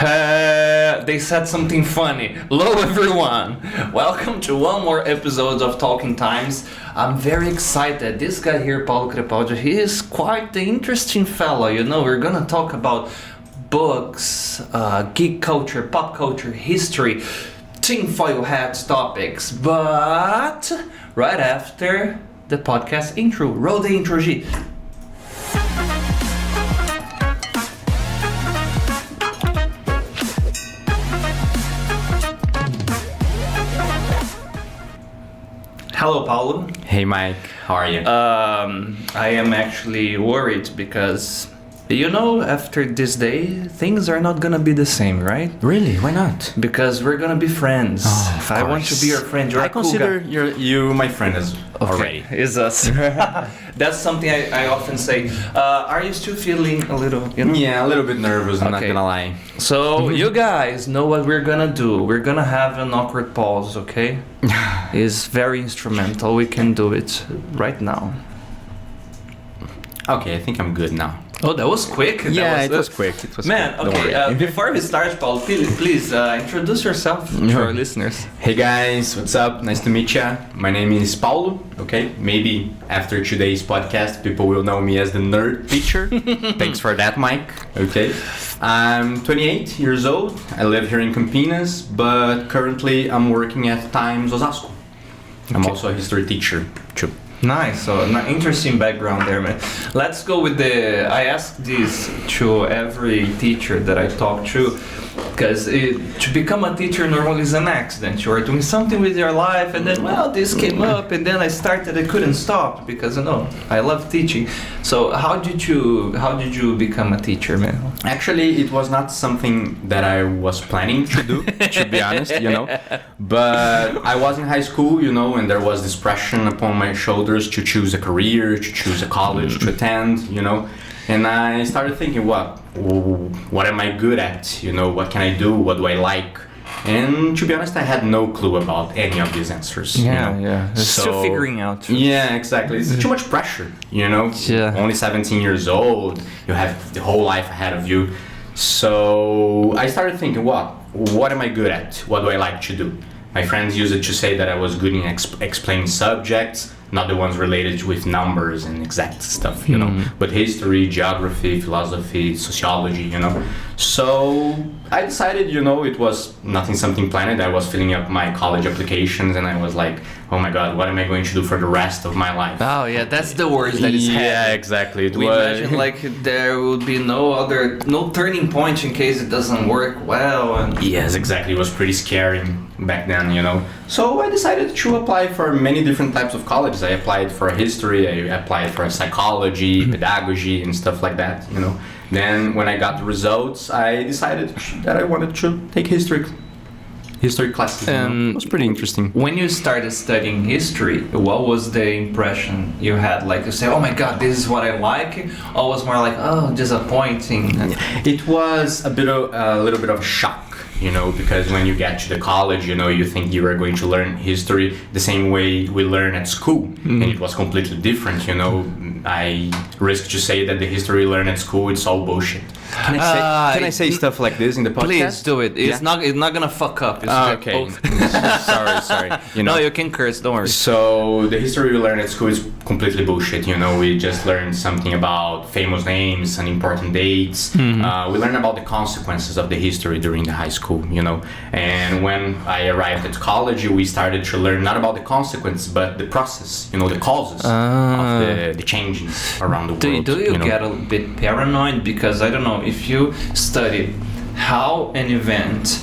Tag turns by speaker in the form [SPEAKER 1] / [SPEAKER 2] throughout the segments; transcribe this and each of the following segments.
[SPEAKER 1] They said something funny. Hello everyone! Welcome to one more episode of Talking Times. I'm very excited. This guy here, Paulo Crepaldi, he is quite the interesting fellow. You know, we're gonna talk about books, geek culture, pop culture, history, tinfoil hats topics. But right after the podcast intro. Roll the intro, G. Hello, Paulo.
[SPEAKER 2] Hey, Mike. How are you?
[SPEAKER 1] I am actually worried because, you know, after this day, things are not gonna be the same, right?
[SPEAKER 2] Really? Why not?
[SPEAKER 1] Because we're gonna be friends.
[SPEAKER 2] Oh,
[SPEAKER 1] if I want to be your friend, you're
[SPEAKER 2] I
[SPEAKER 1] a cool
[SPEAKER 2] consider
[SPEAKER 1] guy.
[SPEAKER 2] you my friend as already.
[SPEAKER 1] Is us. That's something I often say. Are you still feeling a little, you know?
[SPEAKER 2] Yeah, a little bit nervous, I'm not
[SPEAKER 1] Okay.
[SPEAKER 2] gonna lie.
[SPEAKER 1] So, you guys know what we're gonna do. We're gonna have an awkward pause, okay? It's very instrumental. We can do it right now.
[SPEAKER 2] Okay, I think I'm good now.
[SPEAKER 1] Oh, that was quick.
[SPEAKER 2] It was quick.
[SPEAKER 1] Man,
[SPEAKER 2] Don't
[SPEAKER 1] okay,
[SPEAKER 2] worry.
[SPEAKER 1] before we start, Paul, please introduce yourself to our listeners.
[SPEAKER 2] Hey guys, what's up? Nice to meet ya. My name is Paulo, okay? Maybe after today's podcast, people will know me as the nerd teacher. Thanks for that, Mike. Okay. I'm 28 years old. I live here in Campinas, but currently I'm working at Times Osasco. I'm also a history teacher, too.
[SPEAKER 1] Nice, so an interesting background there, man. Let's go with I ask this to every teacher that I talk to, because to become a teacher normally is an accident. You are doing something with your life, and then, well, this came up, and then I couldn't stop, because, you know, I love teaching. So how did you become a teacher, man?
[SPEAKER 2] Actually, it was not something that I was planning to do, to be honest, you know. But I was in high school, you know, and there was this pressure upon my shoulders to choose a career, to choose a college to attend, you know. And I started thinking, what am I good at? You know, what can I do? What do I like? And to be honest, I had no clue about any of these answers.
[SPEAKER 1] Yeah,
[SPEAKER 2] you know?
[SPEAKER 1] Still figuring out.
[SPEAKER 2] Yeah, exactly. It's too much pressure, you know?
[SPEAKER 1] Yeah.
[SPEAKER 2] Only 17 years old, you have the whole life ahead of you. So I started thinking, what am I good at? What do I like to do? My friends used to say that I was good in explaining subjects, not the ones related with numbers and exact stuff, you know, but history, geography, philosophy, sociology, you know. So I decided, you know, it was something planned. I was filling up my college applications and I was like, oh my God, what am I going to do for the rest of my life?
[SPEAKER 1] Oh yeah, that's the worst that is happening.
[SPEAKER 2] Yeah, exactly.
[SPEAKER 1] We imagine like there would be no turning point in case it doesn't work well. And
[SPEAKER 2] yes, exactly. It was pretty scary back then, you know. So I decided to apply for many different types of colleges. I applied for history, I applied for psychology, pedagogy, and stuff like that, you know. Then when I got the results, I decided that I wanted to take history classes. You know? It was pretty interesting.
[SPEAKER 1] When you started studying history, what was the impression you had? Like you say, oh my God, this is what I like, or was more like, oh, disappointing?
[SPEAKER 2] It was a little bit of shock. You know, because when you get to the college, you know, you think you are going to learn history the same way we learn at school, and it was completely different. You know, I risk to say that the history we learn at school, it's all bullshit. Can I say stuff like this in the podcast?
[SPEAKER 1] Please do it. It's not gonna fuck up. It's
[SPEAKER 2] okay. sorry. You know.
[SPEAKER 1] No, you can curse. Don't worry.
[SPEAKER 2] So the history we learn at school is completely bullshit. You know, we just learn something about famous names and important dates. We learn about the consequences of the history during the high school. You know, and when I arrived at college, we started to learn not about the consequence, but the process. You know, the causes of the changes around the world.
[SPEAKER 1] Do you
[SPEAKER 2] know?
[SPEAKER 1] get a bit paranoid? Because I don't know, if you study how an event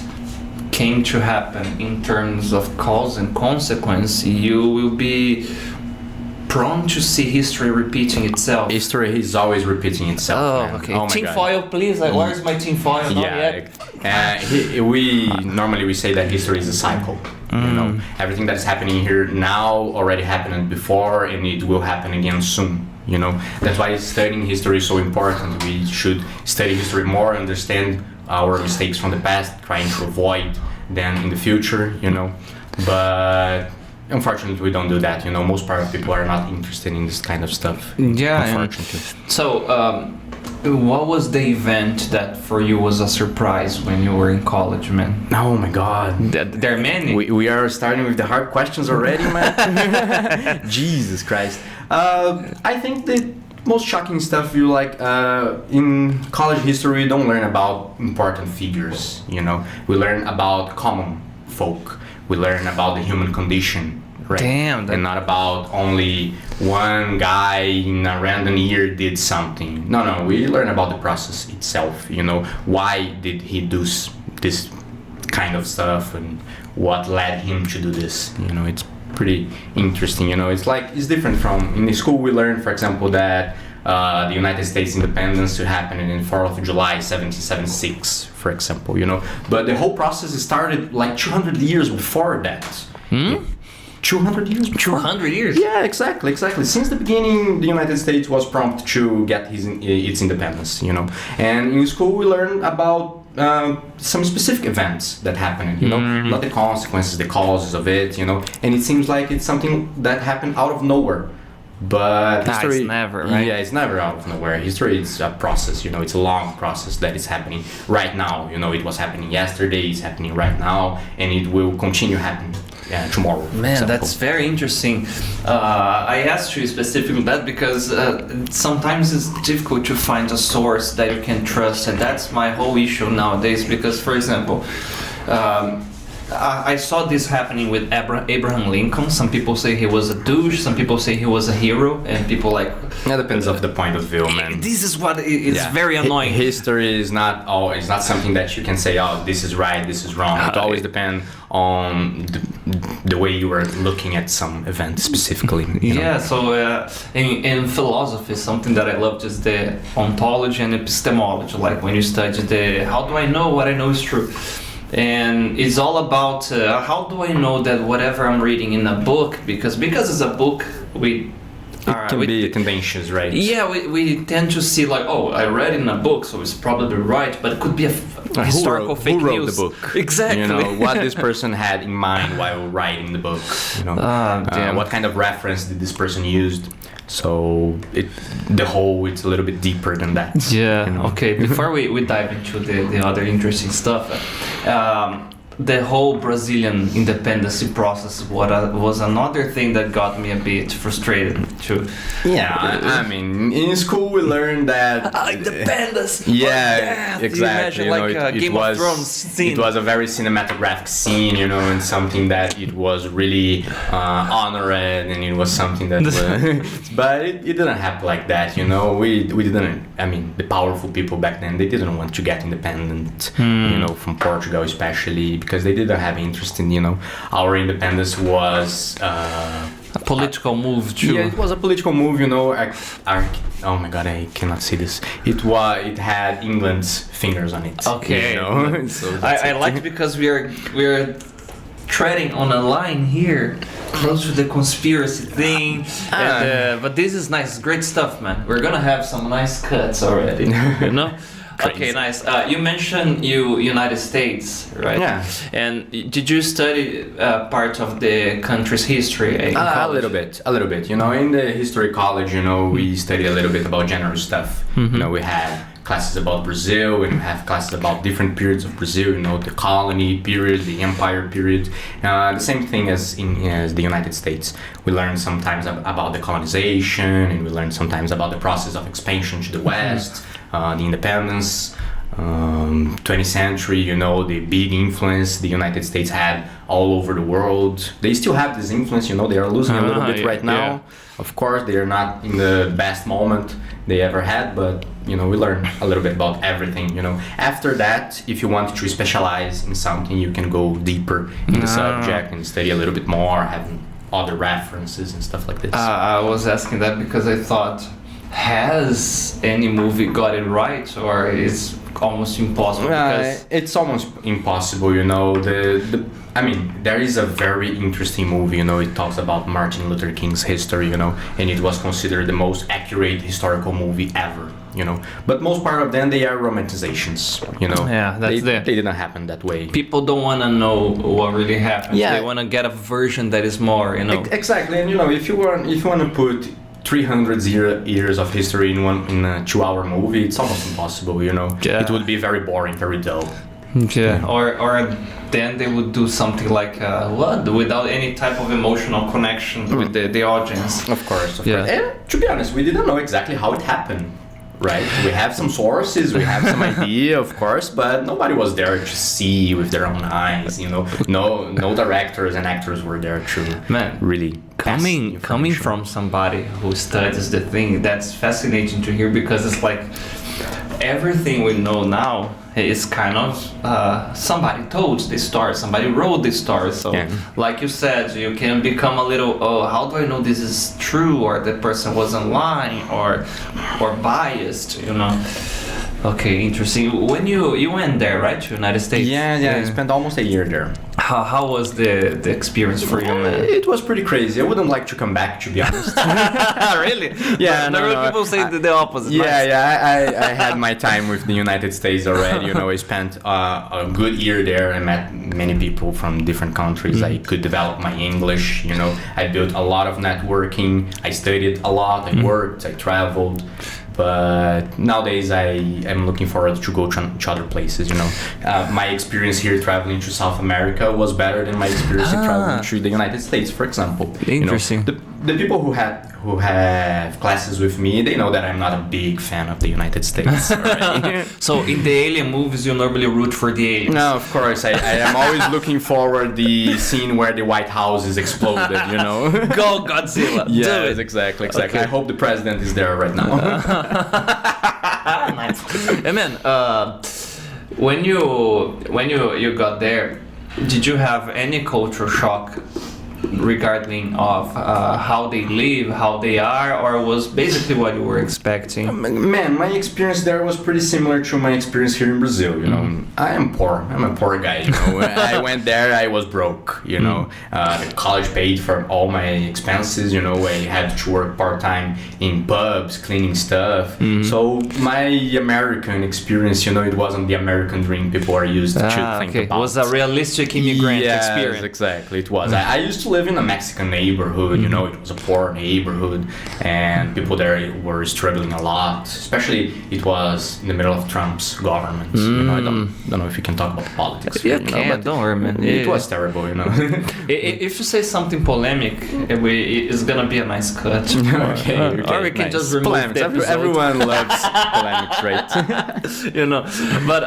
[SPEAKER 1] came to happen in terms of cause and consequence, you will be prone to see history repeating itself.
[SPEAKER 2] History is always repeating itself.
[SPEAKER 1] Oh,
[SPEAKER 2] man.
[SPEAKER 1] okay.
[SPEAKER 2] Oh my
[SPEAKER 1] tinfoil, please. Where's my tinfoil?
[SPEAKER 2] We say that history is a cycle. You know, everything that is happening here now already happened before, and it will happen again soon. You know, that's why studying history is so important. We should study history more, understand our mistakes from the past, trying to avoid them in the future. You know, but unfortunately, we don't do that. You know, most part of people are not interested in this kind of stuff.
[SPEAKER 1] Yeah.
[SPEAKER 2] Unfortunately.
[SPEAKER 1] So what was the event that for you was a surprise when you were in college, man?
[SPEAKER 2] Oh my God.
[SPEAKER 1] There are many.
[SPEAKER 2] We are starting with the hard questions already, man. Jesus Christ. I think the most shocking stuff you like in college history, we don't learn about important figures, you know. We learn about common folk. We learn about the human condition. Right?
[SPEAKER 1] Damn.
[SPEAKER 2] And not about only one guy in a random year did something. No, we learn about the process itself, you know. Why did he do this kind of stuff and what led him to do this? You know, it's pretty interesting, you know. It's different from, in the school we learned, for example, that the United States independence happened in 4th of July 1776, for example, you know. But the whole process started like 200 years before that. 200 years before?
[SPEAKER 1] 200 years?
[SPEAKER 2] Yeah, exactly. Since the beginning, the United States was prompt to get its independence, you know. And in school, we learn about some specific events that happened, you know, not the consequences, the causes of it, you know. And it seems like it's something that happened out of nowhere. But history,
[SPEAKER 1] it's never, right?
[SPEAKER 2] Yeah, it's never out of nowhere. History, it's a process, you know. It's a long process that is happening right now. You know, it was happening yesterday, it's happening right now, and it will continue happening tomorrow.
[SPEAKER 1] Man, that's very interesting. I asked you specifically that because sometimes it's difficult to find a source that you can trust, and that's my whole issue nowadays. Because, for example, I saw this happening with Abraham Lincoln. Some people say he was a douche, some people say he was a hero, and people like...
[SPEAKER 2] That depends of the point of view, man.
[SPEAKER 1] This is what is very annoying.
[SPEAKER 2] History is not something that you can say, oh, this is right, this is wrong. It always depends on the way you are looking at some event specifically. You know?
[SPEAKER 1] So in philosophy, something that I love is the ontology and epistemology. Like when you study how do I know what I know is true? And it's all about how do I know that whatever I'm reading in a book, because it's a book, it
[SPEAKER 2] can be tendentious, right?
[SPEAKER 1] Yeah, we tend to see like, oh, I read in a book, so it's probably right, but it could be a historical fake news.
[SPEAKER 2] Who wrote the book?
[SPEAKER 1] Exactly.
[SPEAKER 2] You know, what this person had in mind while writing the book. You know, what kind of reference did this person use? So it's a little bit deeper than that.
[SPEAKER 1] Yeah.
[SPEAKER 2] You know?
[SPEAKER 1] Okay. Before we dive into the other interesting stuff, the whole Brazilian independence process was another thing that got me a bit frustrated too.
[SPEAKER 2] Yeah, I mean, in school we learned that
[SPEAKER 1] independence.
[SPEAKER 2] Yeah, exactly.
[SPEAKER 1] You imagine, like Game of Thrones scene.
[SPEAKER 2] It was a very cinematographic scene, you know, and something that it was really honored, and it was something that. But it didn't happen like that, you know. We didn't. I mean, the powerful people back then, they didn't want to get independent, you know, from Portugal especially, because they didn't have interest in, you know, our independence was a
[SPEAKER 1] political move too.
[SPEAKER 2] Yeah, it was a political move, you know. Oh my God, I cannot see this. It had England's fingers on it.
[SPEAKER 1] Okay,
[SPEAKER 2] you know? So
[SPEAKER 1] I like it because we're treading on a line here, close to the conspiracy thing. But this is nice, great stuff, man. We're gonna have some nice cuts already, you know. Okay, nice. You mentioned United States, right?
[SPEAKER 2] Yeah.
[SPEAKER 1] And did you study part of the country's history in college?
[SPEAKER 2] A little bit. You know, in the history college, you know, we study a little bit about general stuff. You know, we had classes about Brazil, and we have classes about different periods of Brazil. You know, the colony period, the empire period. The same thing as the United States. We learn sometimes about the colonization, and we learn sometimes about the process of expansion to the West. The independence, 20th century, you know, the big influence the United States had all over the world. They still have this influence, you know, they are losing a little bit right now.
[SPEAKER 1] Yeah.
[SPEAKER 2] Of course, they are not in the best moment they ever had, but, you know, we learn a little bit about everything, you know. After that, if you want to specialize in something, you can go deeper in the subject and study a little bit more, having other references and stuff like this.
[SPEAKER 1] I was asking that because I thought, has any movie got it right, or is almost impossible? Because
[SPEAKER 2] it's almost impossible, you know. I mean, there is a very interesting movie, you know. It talks about Martin Luther King's history, you know, and it was considered the most accurate historical movie ever, you know. But most part of them, they are romanizations, you know.
[SPEAKER 1] Yeah,
[SPEAKER 2] they didn't happen that way.
[SPEAKER 1] People don't want to know what really happened.
[SPEAKER 2] Yeah.
[SPEAKER 1] They want to get a version that is more, you know.
[SPEAKER 2] Exactly, and you know, if you want to put years of history in a 2-hour movie. It's almost impossible, you know.
[SPEAKER 1] Yeah.
[SPEAKER 2] It would be very boring, very dull.
[SPEAKER 1] Yeah. Or then they would do something like without any type of emotional connection with the audience.
[SPEAKER 2] Of course.
[SPEAKER 1] Yeah.
[SPEAKER 2] And to be honest, we didn't know exactly how it happened. Right, we have some sources, we have some idea, of course, but nobody was there to see with their own eyes. You know, no directors and actors were there to really
[SPEAKER 1] coming from somebody who studies the thing. That's fascinating to hear, because it's like everything we know now is kind of somebody told the story, somebody wrote the story. So, like you said, you can become a little, how do I know this is true, or the person wasn't lying, or biased, you know? Okay, interesting. When you went there, right, to United States?
[SPEAKER 2] Yeah. I spent almost a year there.
[SPEAKER 1] How was the experience for you, man?
[SPEAKER 2] It was pretty crazy. I wouldn't like to come back, to be honest.
[SPEAKER 1] Really?
[SPEAKER 2] Yeah,
[SPEAKER 1] no, people say the opposite.
[SPEAKER 2] I had my time with the United States already. You know, I spent a good year there. I met many people from different countries. I could develop my English. You know, I built a lot of networking. I studied a lot. I worked. I traveled. But nowadays I am looking forward to go to other places, you know. My experience here traveling to South America was better than my experience traveling to the United States, for example.
[SPEAKER 1] Interesting.
[SPEAKER 2] You know, the people who have classes with me, they know that I'm not a big fan of the United States. Right?
[SPEAKER 1] So in the alien movies, you normally root for the aliens.
[SPEAKER 2] No, of course. I am always looking forward the scene where the White House is exploded, you know.
[SPEAKER 1] Go Godzilla.
[SPEAKER 2] Yes, exactly. Okay. I hope the president is there right now.
[SPEAKER 1] Nice. And man, when you got there, did you have any cultural shock regarding of how they live, how they are, or was basically what you were expecting?
[SPEAKER 2] Man, my experience there was pretty similar to my experience here in Brazil, you know. I am poor. I'm a poor guy, you know. I went there, I was broke, you know. The college paid for all my expenses, you know. I had to work part-time in pubs, cleaning stuff. So my American experience, you know, it wasn't the American dream people are used to think about.
[SPEAKER 1] It was a realistic immigrant experience.
[SPEAKER 2] Exactly, it was. I used to live in a Mexican neighborhood, you know, it was a poor neighborhood, and people there were struggling a lot. Especially, it was in the middle of Trump's government. You know, I don't know if you can talk about politics.
[SPEAKER 1] You can, don't worry, man.
[SPEAKER 2] It was terrible, you know.
[SPEAKER 1] If you say something polemic, it's gonna be a nice cut.
[SPEAKER 2] Okay.
[SPEAKER 1] Or we can just remove
[SPEAKER 2] polemics.
[SPEAKER 1] the episode.
[SPEAKER 2] Everyone loves polemics, right?
[SPEAKER 1] You know, but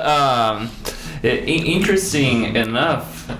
[SPEAKER 1] interesting enough.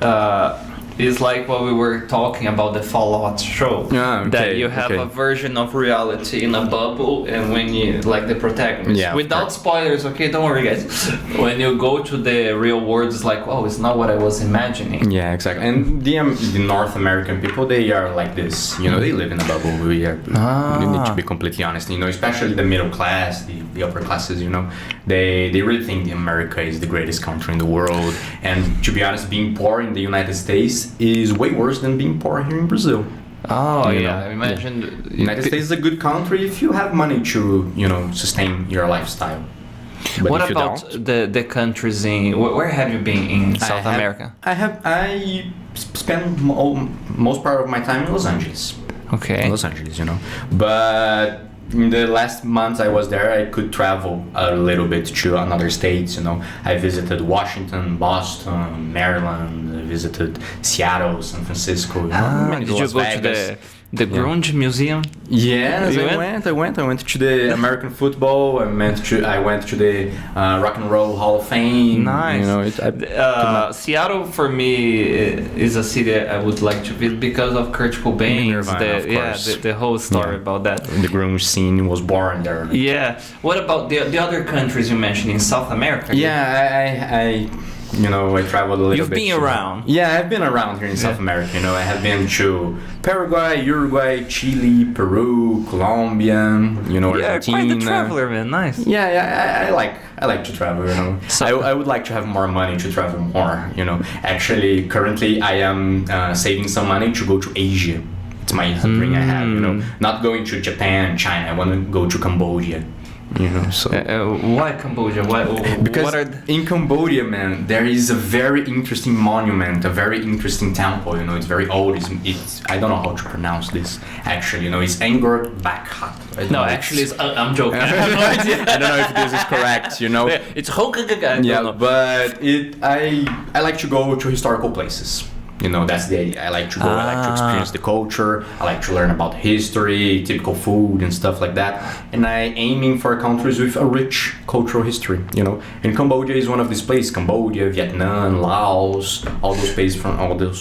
[SPEAKER 1] Is like what we were talking about the Fallout show. That you have a version of reality in a bubble, and when you, like the protagonist, without spoilers, okay, don't worry guys, when you go to the real world, it's like, oh, it's not what I was imagining.
[SPEAKER 2] Yeah, exactly. And the North American people, they are like this, you know, they live in a bubble. We need to be completely honest, you know, especially the middle class, the upper classes, you know, they really think America is the greatest country in the world. And to be honest, being poor in the United States is way worse than being poor here in Brazil.
[SPEAKER 1] Oh, you know? Imagine
[SPEAKER 2] the United States is a good country if you have money to, you know, sustain your lifestyle. But
[SPEAKER 1] what about the countries in where have you been in South America?
[SPEAKER 2] I spent most part of my time in Los Angeles.
[SPEAKER 1] Okay.
[SPEAKER 2] Los Angeles, you know, but in the last months I was there, I could travel a little bit to another states, you know. I visited Washington, Boston, Maryland, I visited Seattle, San Francisco. You know,
[SPEAKER 1] did you go to the Grunge Museum?
[SPEAKER 2] Yes, I went to the American football. I went to the Rock and Roll Hall of Fame.
[SPEAKER 1] Nice.
[SPEAKER 2] You know,
[SPEAKER 1] Seattle for me is a city I would like to visit because of Kurt Cobain. The whole story about that.
[SPEAKER 2] The grunge scene was born there.
[SPEAKER 1] Yeah. What about the other countries you mentioned in South America?
[SPEAKER 2] Yeah, you know, I traveled a little bit.
[SPEAKER 1] You've been around.
[SPEAKER 2] Yeah, I've been around here in South America. You know, I have been to Paraguay, Uruguay, Chile, Peru, Colombia. You know, Argentina.
[SPEAKER 1] Quite the traveler, man. Nice.
[SPEAKER 2] Yeah, I like to travel. You know, I would like to have more money to travel more. You know, actually, currently I am saving some money to go to Asia. It's my dream I have. You know, not going to Japan, China. I want to go to Cambodia. You know, so
[SPEAKER 1] Why Cambodia?
[SPEAKER 2] because
[SPEAKER 1] What are
[SPEAKER 2] in Cambodia, man, there is a very interesting monument, a very interesting temple. You know, it's very old. It's I don't know how to pronounce this. Actually, you know, it's Angkor Wat.
[SPEAKER 1] No, actually, I'm joking. I have no idea.
[SPEAKER 2] I don't know if this is correct. You know.
[SPEAKER 1] It's Hokagaga.
[SPEAKER 2] Yeah, but I like to go to historical places. You know, that's the idea. I like to go, I like to experience the culture, I like to learn about history, typical food and stuff like that. And I aiming for countries with a rich cultural history, you know. And Cambodia is one of these places. Cambodia, Vietnam, Laos, all those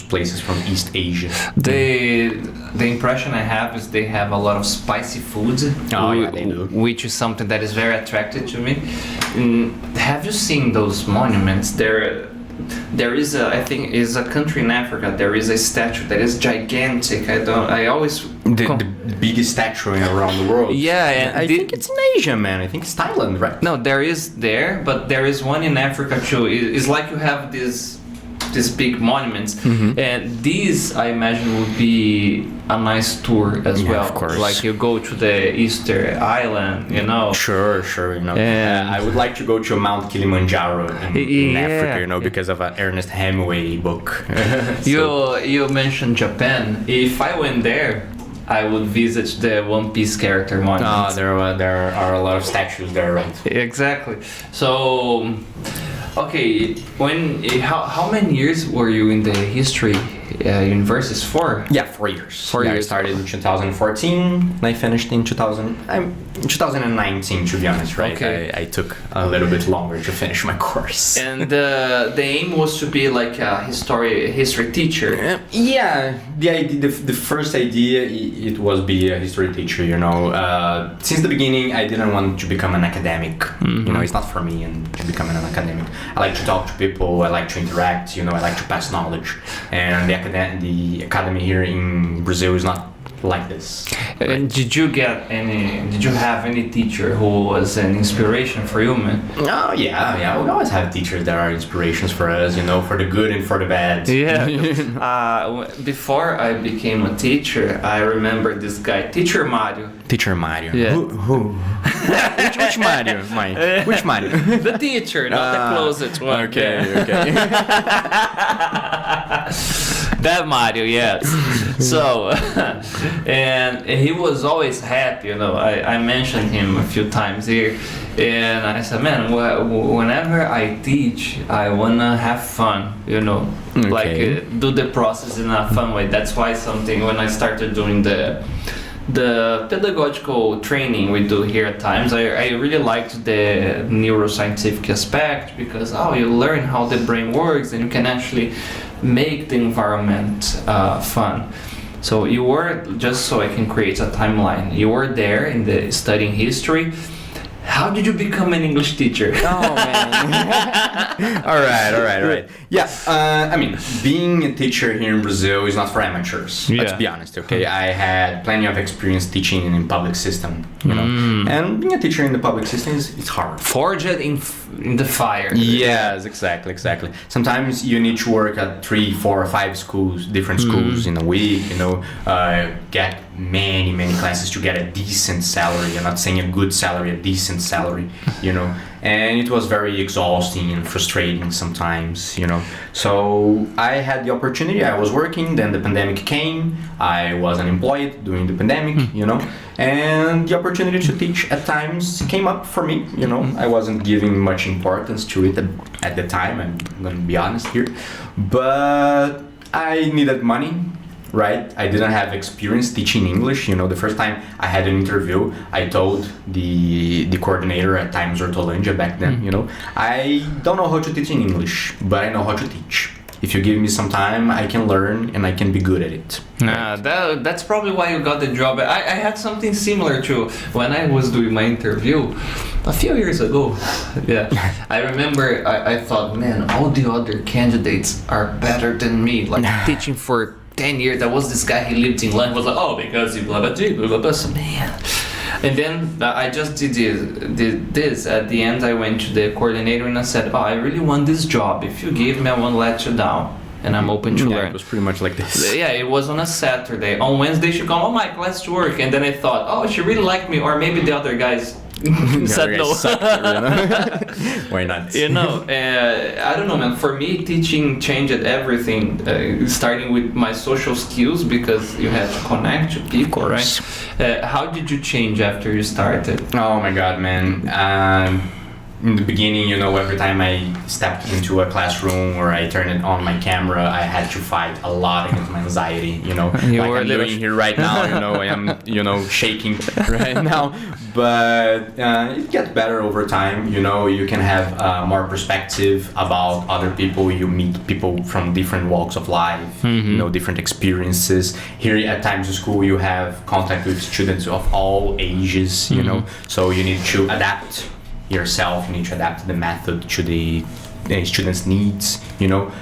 [SPEAKER 2] places from East Asia.
[SPEAKER 1] The impression I have is they have a lot of spicy foods,
[SPEAKER 2] yeah, they do.
[SPEAKER 1] which is something that is very attractive to me. Have you seen those monuments? There is I think is a country in Africa. There is a statue that is gigantic. I always
[SPEAKER 2] The biggest statue around the world.
[SPEAKER 1] Yeah, and
[SPEAKER 2] I think it's in Asia, man. I think it's Thailand, right?
[SPEAKER 1] No, there is there, but there is one in Africa too. It's like you have these big monuments, and these I imagine would be a nice tour as well.
[SPEAKER 2] Of course.
[SPEAKER 1] Like you go to the Easter Island, you know.
[SPEAKER 2] Sure, you know.
[SPEAKER 1] And
[SPEAKER 2] I would like to go to Mount Kilimanjaro in
[SPEAKER 1] Yeah.
[SPEAKER 2] Africa, you know, because of an Ernest Hemingway book.
[SPEAKER 1] You mentioned Japan. If I went there, I would visit the One Piece character monument.
[SPEAKER 2] There are a lot of statues there, right?
[SPEAKER 1] Exactly. So, okay, how many years were you in the history universities for?
[SPEAKER 2] Yeah, 4 years.
[SPEAKER 1] 4 years.
[SPEAKER 2] I started in 2014, and I finished in 2019, to be honest, right?
[SPEAKER 1] Okay.
[SPEAKER 2] I took a little bit longer to finish my course.
[SPEAKER 1] And the aim was to be like a history teacher.
[SPEAKER 2] Yeah, the first idea it was be a history teacher. You know, since the beginning I didn't want to become an academic. You know, it's not for me and to become an academic. I like to talk to people. I like to interact. You know, I like to pass knowledge. And the academy here in Brazil is not like this.
[SPEAKER 1] And did you have any teacher who was an inspiration for you, man?
[SPEAKER 2] Oh yeah, we always have teachers that are inspirations for us, you know, for the good and for the bad.
[SPEAKER 1] Yeah. Before I became a teacher, I remember this guy, Teacher Mario.
[SPEAKER 2] Teacher Mario.
[SPEAKER 1] Yeah.
[SPEAKER 2] Who? which Mario? Which Mario?
[SPEAKER 1] The teacher, not the closest one.
[SPEAKER 2] Okay.
[SPEAKER 1] That Mario, yes. So, and he was always happy, you know. I mentioned him a few times here, and I said, man, whenever I teach, I wanna have fun, you know, like do the process in a fun way. That's why when I started doing the pedagogical training we do here at times, I really liked the neuroscientific aspect because you learn how the brain works and you can actually make the environment fun. So you were, just so I can create a timeline, you were there in the studying history. How did you become an English teacher?
[SPEAKER 2] Oh man. All right. Yeah, I mean, being a teacher here in Brazil is not for amateurs.
[SPEAKER 1] Yeah.
[SPEAKER 2] Let's be honest, okay? I had plenty of experience teaching in the public system, you know. And being a teacher in the public system it's hard.
[SPEAKER 1] Forged in the fire.
[SPEAKER 2] Yes, exactly. Sometimes you need to work at 3, 4, 5 schools, different schools in a week, you know, get many classes to get a decent salary. I'm not saying a good salary, a decent salary, you know. And it was very exhausting and frustrating sometimes, you know. So I had the opportunity, I was working, then the pandemic came, I was unemployed during the pandemic, you know, and the opportunity to teach at times came up for me, you know. I wasn't giving much importance to it at the time, I'm gonna be honest here, but I needed money. Right, I didn't have experience teaching English. You know, the first time I had an interview, I told the coordinator at Times Hortolândia back then, you know, I don't know how to teach in English, but I know how to teach. If you give me some time, I can learn and I can be good at it.
[SPEAKER 1] That's probably why you got the job. I had something similar too when I was doing my interview a few years ago. Yeah, I remember I thought, man, all the other candidates are better than me, like teaching for 10 years. There was this guy, he lived in London, was like, because you blah blah blah, so man. And then I just did this. At the end, I went to the coordinator and I said, I really want this job. If you give me, I won't let you down. And I'm open to learn.
[SPEAKER 2] It was pretty much like this.
[SPEAKER 1] Yeah, it was on a Saturday. On Wednesday, she called, Mike, let's work. And then I thought, she really liked me. Or maybe the other guys said no.
[SPEAKER 2] Why not?
[SPEAKER 1] I don't know, man. For me, teaching changed everything. Starting with my social skills, because you had to connect to people, right? How did you change after you started?
[SPEAKER 2] Oh my God, man. In the beginning, every time I stepped into a classroom or I turned on my camera, I had to fight a lot against my anxiety, like I'm doing here right now, I am, shaking right now. But it gets better over time, you can have more perspective about other people. You meet people from different walks of life, different experiences. Here at Times School, you have contact with students of all ages, so you need to adapt yourself, you need to adapt the method to the students' needs,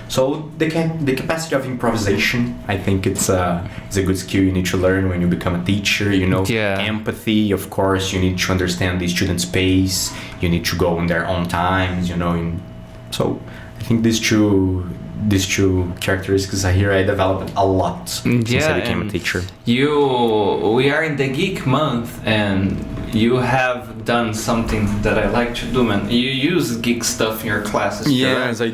[SPEAKER 2] so the capacity of improvisation, I think it's a good skill you need to learn when you become a teacher. Empathy, of course, you need to understand the students' pace, you need to go on their own times, so I think these two characteristics here I developed a lot since I became a teacher.
[SPEAKER 1] We are in the Geek month, and you have done something that I like to do, man. You use geek stuff in your classes,
[SPEAKER 2] yes,
[SPEAKER 1] correct?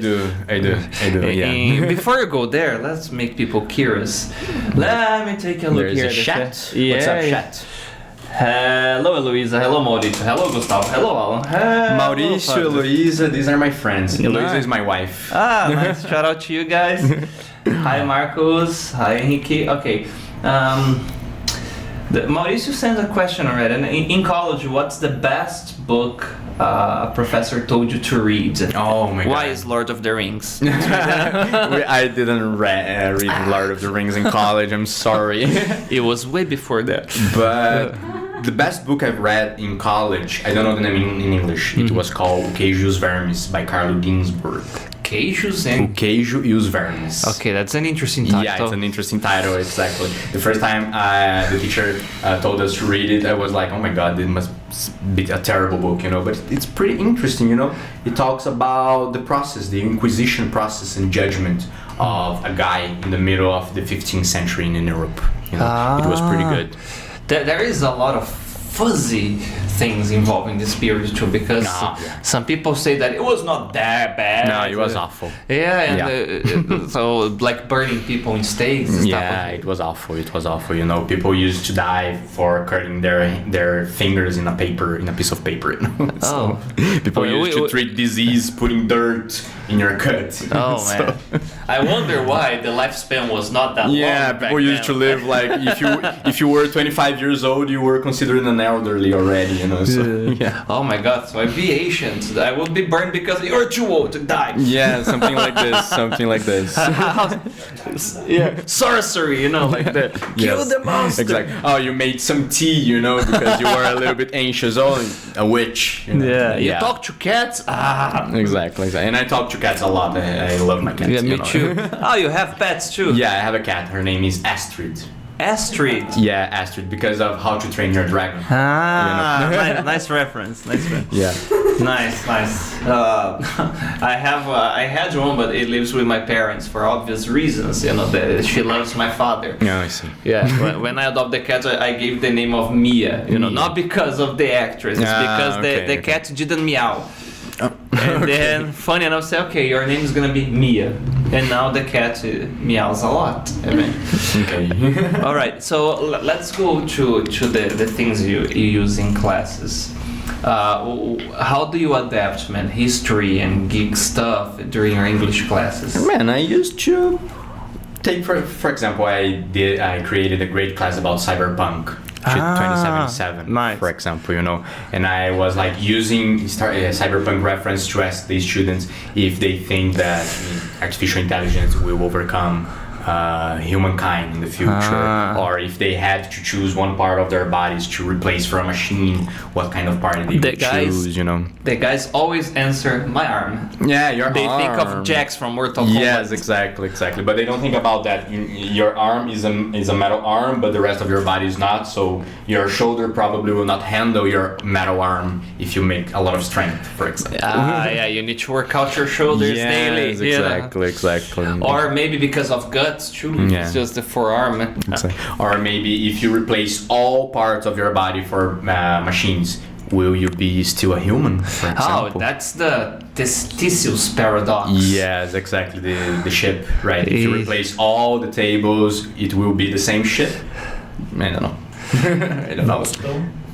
[SPEAKER 2] I do, yeah.
[SPEAKER 1] Before you go there, let's make people curious. Let me take a look.
[SPEAKER 2] There's
[SPEAKER 1] here.
[SPEAKER 2] A chat.
[SPEAKER 1] Yeah.
[SPEAKER 2] What's up, chat?
[SPEAKER 1] Hello, Eloisa. Hello, Mauricio. Hello, Gustavo. Hello, Alan. Hello,
[SPEAKER 2] Mauricio,
[SPEAKER 1] Fabio.
[SPEAKER 2] Eloisa, these are my friends.
[SPEAKER 1] Nice.
[SPEAKER 2] Eloisa is my wife.
[SPEAKER 1] Nice. Shout out to you guys. Hi, Marcos. Hi, Henrique. Okay. Mauricio sent a question already. And in college, what's the best book a professor told you to read?
[SPEAKER 2] Oh my God.
[SPEAKER 1] Why is Lord of the Rings?
[SPEAKER 2] I didn't read Lord of the Rings in college, I'm sorry.
[SPEAKER 1] It was way before that.
[SPEAKER 2] But the best book I've read in college, I don't know the name in English, it was called O Queijo e os Vermes by Carlo Ginzburg.
[SPEAKER 1] Queijos
[SPEAKER 2] O
[SPEAKER 1] and...
[SPEAKER 2] Queijo e os Vermes.
[SPEAKER 1] Okay, that's an interesting title.
[SPEAKER 2] Yeah, it's an interesting title, exactly. The first time the teacher told us to read it, I was like, oh my God, it must be a terrible book, but it's pretty interesting, It talks about the process, the Inquisition process and judgment of a guy in the middle of the 15th century in Europe. It was pretty good.
[SPEAKER 1] There is a lot of fuzzy things involving this period too, because some people say that it was not that bad.
[SPEAKER 2] No, it was awful.
[SPEAKER 1] Yeah, and so like burning people in stakes and stuff.
[SPEAKER 2] Yeah, it was awful. It was awful. People used to die for cutting their fingers in a piece of paper. So people used to treat disease putting dirt in your cut.
[SPEAKER 1] Oh man, I wonder why the lifespan was not that long.
[SPEAKER 2] Yeah, people used to live like if you were 25 years old, you were considered an elderly already. So, yeah.
[SPEAKER 1] Oh my God, so I'd be ancient. I would be burned because you're too old to die.
[SPEAKER 2] Yeah, something like this.
[SPEAKER 1] Yeah, sorcery, like that. Kill the monster.
[SPEAKER 2] Exactly. Oh, you made some tea, because you were a little bit anxious. Oh, a witch.
[SPEAKER 1] You talk to cats.
[SPEAKER 2] Exactly. And I talk to cats a lot. I love my cats.
[SPEAKER 1] Yeah, me too. Oh, you have pets too?
[SPEAKER 2] Yeah, I have a cat. Her name is Astrid.
[SPEAKER 1] Astrid.
[SPEAKER 2] Yeah, Astrid, because of How to Train Your Dragon.
[SPEAKER 1] Nice reference.
[SPEAKER 2] Yeah.
[SPEAKER 1] Nice. I had one, but it lives with my parents for obvious reasons. That she loves my father.
[SPEAKER 2] Yeah, I see.
[SPEAKER 1] Yeah. When I adopted the cat, I gave the name of Mia. Not because of the actress, it's because the cat didn't meow. And then, funny enough, say, okay, your name is gonna be Mia, and now the cat meows a lot.
[SPEAKER 2] Okay.
[SPEAKER 1] All right, so let's go to the things you use in classes. How do you adapt, man, history and geek stuff during your English classes?
[SPEAKER 2] Man, I used to take for example, I created a great class about cyberpunk. 2077,
[SPEAKER 1] nice.
[SPEAKER 2] For example, and I was like using cyberpunk reference to ask the students if they think that artificial intelligence will overcome humankind in the future, or if they had to choose one part of their bodies to replace for a machine, what kind of part they would choose,
[SPEAKER 1] The guys always answer my arm.
[SPEAKER 2] Yeah, your
[SPEAKER 1] they
[SPEAKER 2] arm.
[SPEAKER 1] They think of Jax from Mortal Kombat.
[SPEAKER 2] Yes, exactly. But they don't think about that. Your arm is a metal arm, but the rest of your body is not. So your shoulder probably will not handle your metal arm if you make a lot of strength, for example.
[SPEAKER 1] Yeah, you need to work out your shoulders daily.
[SPEAKER 2] Exactly.
[SPEAKER 1] Or maybe because of guts too.
[SPEAKER 2] Yeah.
[SPEAKER 1] It's just the forearm.
[SPEAKER 2] Or maybe if you replace all parts of your body for machines, will you be still a human, for example?
[SPEAKER 1] Oh, that's the Theseus paradox.
[SPEAKER 2] Yes, exactly. The ship, right? If you replace all the tables, it will be the same ship. I don't know. I don't know.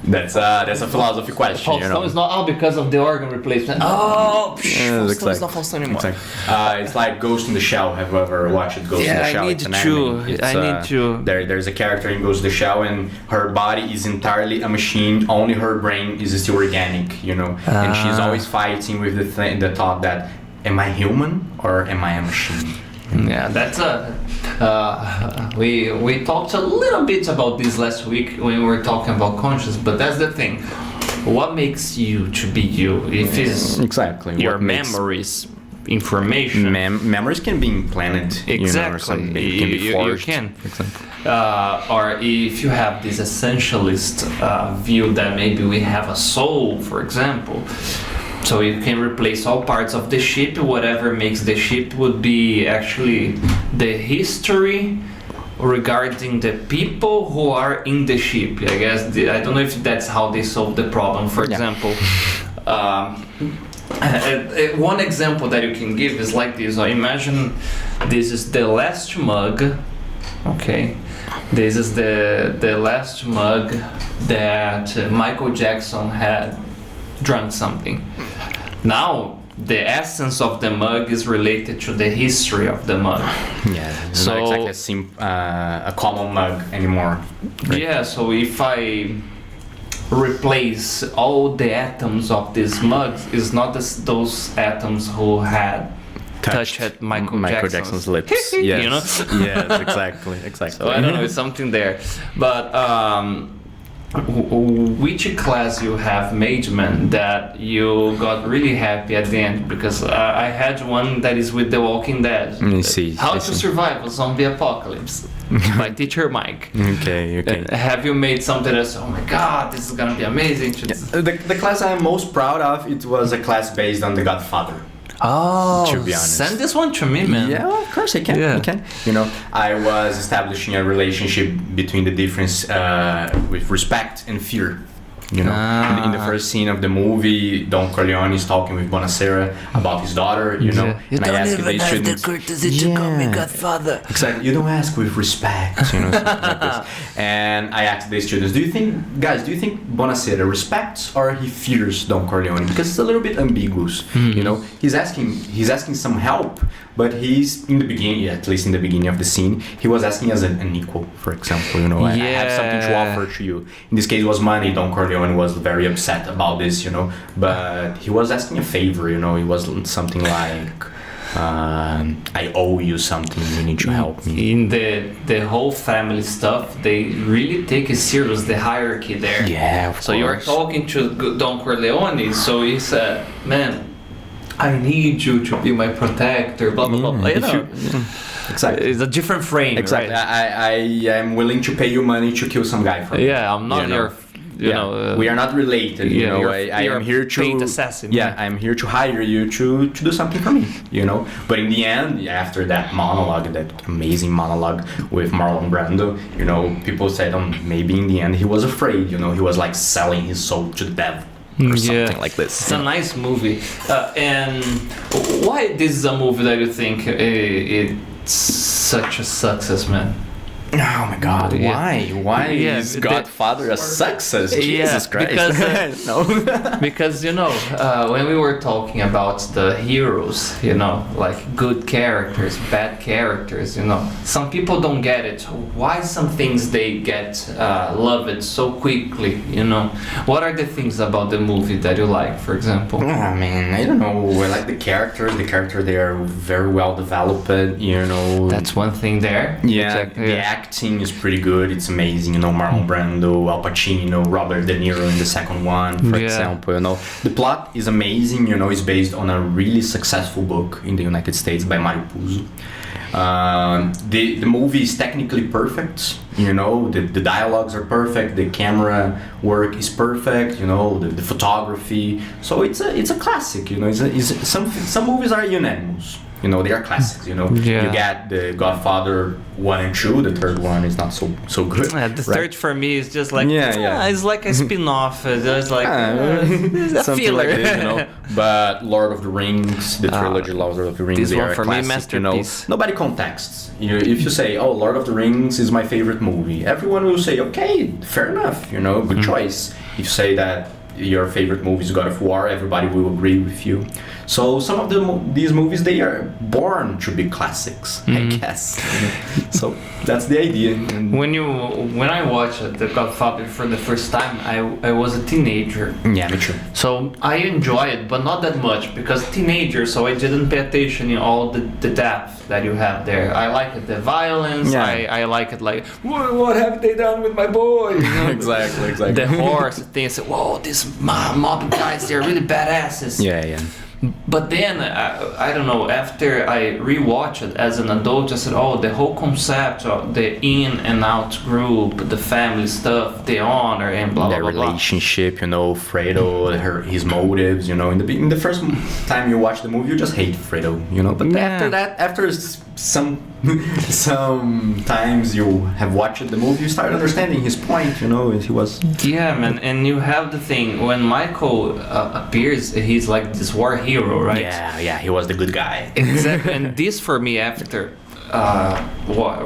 [SPEAKER 2] That's a philosophy question.
[SPEAKER 1] Faustão is not out because of the organ replacement. Oh, Faustão
[SPEAKER 2] exactly.
[SPEAKER 1] is not Faustão anymore.
[SPEAKER 2] Exactly. It's like Ghost in the Shell. Have you ever watched Ghost in the Shell?
[SPEAKER 1] I need to.
[SPEAKER 2] There's a character in Ghost in the Shell, and her body is entirely a machine. Only her brain is still organic, And she's always fighting with the thought that, am I human or am I a machine?
[SPEAKER 1] Yeah, that's we talked a little bit about this last week when we were talking about conscious, but that's the thing. What makes you to be you? If it's
[SPEAKER 2] exactly
[SPEAKER 1] your memories, information.
[SPEAKER 2] Memories can be implanted.
[SPEAKER 1] Exactly,
[SPEAKER 2] or something. It can be forged.
[SPEAKER 1] You can. Or if you have this essentialist view that maybe we have a soul, for example. So you can replace all parts of the ship. Whatever makes the ship would be actually the history regarding the people who are in the ship. I guess I don't know if that's how they solve the problem. For example, one example that you can give is like this. Imagine this is the last mug. Okay, this is the last mug that Michael Jackson had drunk something. Now the essence of the mug is related to the history of the mug.
[SPEAKER 2] Yeah, it's not exactly a common mug anymore. Right?
[SPEAKER 1] Yeah, so if I replace all the atoms of this mug, it's not those atoms who had touched Michael Jackson's
[SPEAKER 2] lips. Yes. Yes, exactly.
[SPEAKER 1] So I don't know, it's something there. But which class you have made, man, that you got really happy at the end? Because I had one that is with The Walking Dead. How to Survive a Zombie Apocalypse by teacher Maick.
[SPEAKER 2] Okay.
[SPEAKER 1] Have you made something that's, oh my god, this is gonna be amazing?
[SPEAKER 2] The class I'm most proud of, it was a class based on The Godfather.
[SPEAKER 1] Oh,
[SPEAKER 2] to be honest.
[SPEAKER 1] Send this one to me, man.
[SPEAKER 2] Yeah, of course I can.
[SPEAKER 1] Yeah.
[SPEAKER 2] I can. I was establishing a relationship between the difference with respect and fear. In the first scene of the movie, Don Corleone is talking with Bonacera about his daughter. You
[SPEAKER 1] and
[SPEAKER 2] I asked
[SPEAKER 1] even
[SPEAKER 2] the students,
[SPEAKER 1] the courtesy to call me Godfather.
[SPEAKER 2] Exactly. You don't ask with respect. Something like this. And I asked the students, do you think Bonacera respects or he fears Don Corleone? Because it's a little bit ambiguous. He's asking some help, but he's in the beginning, at least in the beginning of the scene, he was asking as an equal, for example. I have something to offer to you. In this case, it was money. Don Corleone was very upset about this, but he was asking a favor. He was something like, I owe you something, you need to help me.
[SPEAKER 1] In the whole family stuff, they really take it serious, the hierarchy there.
[SPEAKER 2] Yeah, of course.
[SPEAKER 1] So you are talking to Don Corleone, so he said, man, I need you to be my protector, blah blah blah.
[SPEAKER 2] Exactly.
[SPEAKER 1] It's a different frame.
[SPEAKER 2] Exactly.
[SPEAKER 1] Right?
[SPEAKER 2] I am willing to pay you money to kill some guy for me.
[SPEAKER 1] Yeah, I'm not your.
[SPEAKER 2] We are not related. I am here to
[SPEAKER 1] paid assassin.
[SPEAKER 2] Yeah, I'm here to hire you to do something for me. But in the end, after that monologue, that amazing monologue with Marlon Brando, people said, maybe in the end he was afraid. He was like selling his soul to the devil. Or something like this.
[SPEAKER 1] It's a nice movie. And why this is a movie that you think it's such a success, man?
[SPEAKER 2] Oh my God! Why is Godfather a success? Jesus Christ!
[SPEAKER 1] Because when we were talking about the heroes, like good characters, bad characters, some people don't get it. Why some things they get loved so quickly? What are the things about the movie that you like, for example?
[SPEAKER 2] Oh man, I don't know. I like the characters. The characters, they are very well developed.
[SPEAKER 1] That's one thing there.
[SPEAKER 2] Yeah, the acting is pretty good. It's amazing. Marlon Brando, Al Pacino, Robert De Niro in the second one, for example. The plot is amazing. It's based on a really successful book in the United States by Mario Puzo. The movie is technically perfect. The dialogues are perfect. The camera work is perfect. The photography. So it's a classic. Some movies are unanimous. You know, they are classics. You know,
[SPEAKER 1] Yeah.
[SPEAKER 2] you get the Godfather 1 and 2. The third one is not so good.
[SPEAKER 1] Yeah, the
[SPEAKER 2] right?
[SPEAKER 1] third for me is just like
[SPEAKER 2] Yeah.
[SPEAKER 1] it's like a spin-off. It's like it's a
[SPEAKER 2] something
[SPEAKER 1] filler.
[SPEAKER 2] like this, you know. But Lord of the Rings, the trilogy Lord of the Rings,
[SPEAKER 1] this
[SPEAKER 2] they
[SPEAKER 1] one
[SPEAKER 2] are
[SPEAKER 1] for me,
[SPEAKER 2] classic, you know.
[SPEAKER 1] masterpiece.
[SPEAKER 2] Nobody contexts. You know, if you say, "Oh, Lord of the Rings is my favorite movie," everyone will say, "Okay, fair enough. You know, good choice." If you say that your favorite movie is God of War, everybody will agree with you. So some of these movies, they are born to be classics, I guess. So that's the idea. And
[SPEAKER 1] When I watched The Godfather for the first time, I was a teenager.
[SPEAKER 2] yeah, me too.
[SPEAKER 1] So I enjoy it, but not that much because teenager. So I didn't pay attention in all the depth that you have there. I like it, the violence.
[SPEAKER 2] Yeah.
[SPEAKER 1] I like it like what have they done with my boy? You know?
[SPEAKER 2] exactly.
[SPEAKER 1] The horse things. Whoa, these mob guys, they're really badasses.
[SPEAKER 2] Yeah.
[SPEAKER 1] But then, I don't know, after I rewatched it as an adult, I said, oh, the whole concept of the in and out group, the family stuff, the honor, and blah, blah,
[SPEAKER 2] Their
[SPEAKER 1] blah, blah.
[SPEAKER 2] relationship, you know, Fredo, his motives, you know. In the first time you watch the movie, you just hate Fredo, you know. But
[SPEAKER 1] Yeah.
[SPEAKER 2] after some times you have watched the movie, you start understanding his point, you know. He was
[SPEAKER 1] Yeah, man, and you have the thing, when Michael appears, he's like this war hero, right?
[SPEAKER 2] yeah, he was the good guy.
[SPEAKER 1] Exactly, and this for me after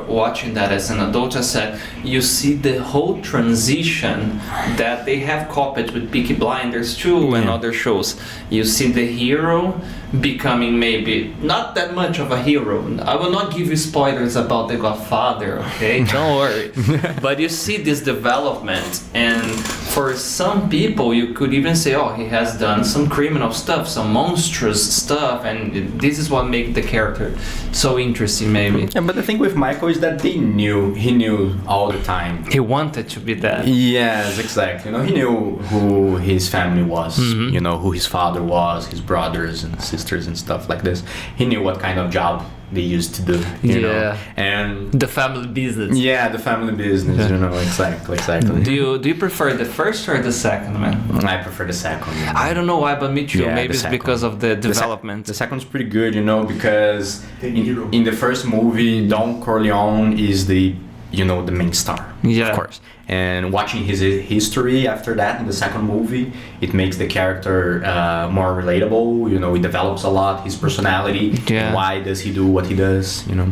[SPEAKER 1] watching that as an adult, I said, you see the whole transition that they have copied with Peaky Blinders too and other shows. You see the hero becoming maybe not that much of a hero. I will not give you spoilers about The Godfather, okay? Don't worry. But you see this development, and for some people you could even say, oh, he has done some criminal stuff, some monstrous stuff, and this is what makes the character so interesting maybe.
[SPEAKER 2] Yeah, but the thing with Michael is that he knew all the time.
[SPEAKER 1] He wanted to be that.
[SPEAKER 2] Yes, exactly. You know, he knew who his family was, you know, who his father was, his brothers and sisters and stuff like this. He knew what kind of job they used to do, you know. And
[SPEAKER 1] the family business.
[SPEAKER 2] yeah, the family business, you know, exactly.
[SPEAKER 1] Do you prefer the first or the second, man?
[SPEAKER 2] I prefer the second.
[SPEAKER 1] I don't know why, but me too.
[SPEAKER 2] Yeah,
[SPEAKER 1] Maybe
[SPEAKER 2] the
[SPEAKER 1] it's
[SPEAKER 2] second.
[SPEAKER 1] because of the development.
[SPEAKER 2] The second's pretty good, you know, because in the first movie, Don Corleone is the main star,
[SPEAKER 1] Yeah.
[SPEAKER 2] of course. And watching his history after that in the second movie, it makes the character more relatable. You know, it develops a lot his personality.
[SPEAKER 1] Yeah.
[SPEAKER 2] Why does he do what he does? You know.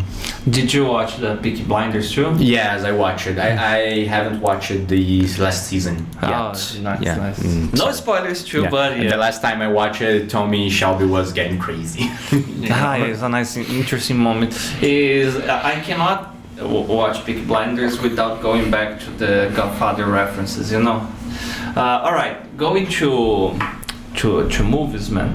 [SPEAKER 1] Did you watch the Peaky Blinders too?
[SPEAKER 2] Yes, I watched it. I haven't watched the last season yet.
[SPEAKER 1] Oh, nice,
[SPEAKER 2] Yeah.
[SPEAKER 1] nice.
[SPEAKER 2] Mm,
[SPEAKER 1] No
[SPEAKER 2] sorry.
[SPEAKER 1] spoilers too,
[SPEAKER 2] Yeah.
[SPEAKER 1] but
[SPEAKER 2] And
[SPEAKER 1] yeah.
[SPEAKER 2] the last time I watched it, Tommy Shelby was getting crazy.
[SPEAKER 1] It's a nice, interesting moment. I cannot watch Peaky Blinders without going back to the Godfather references, you know. All right, going to movies, man.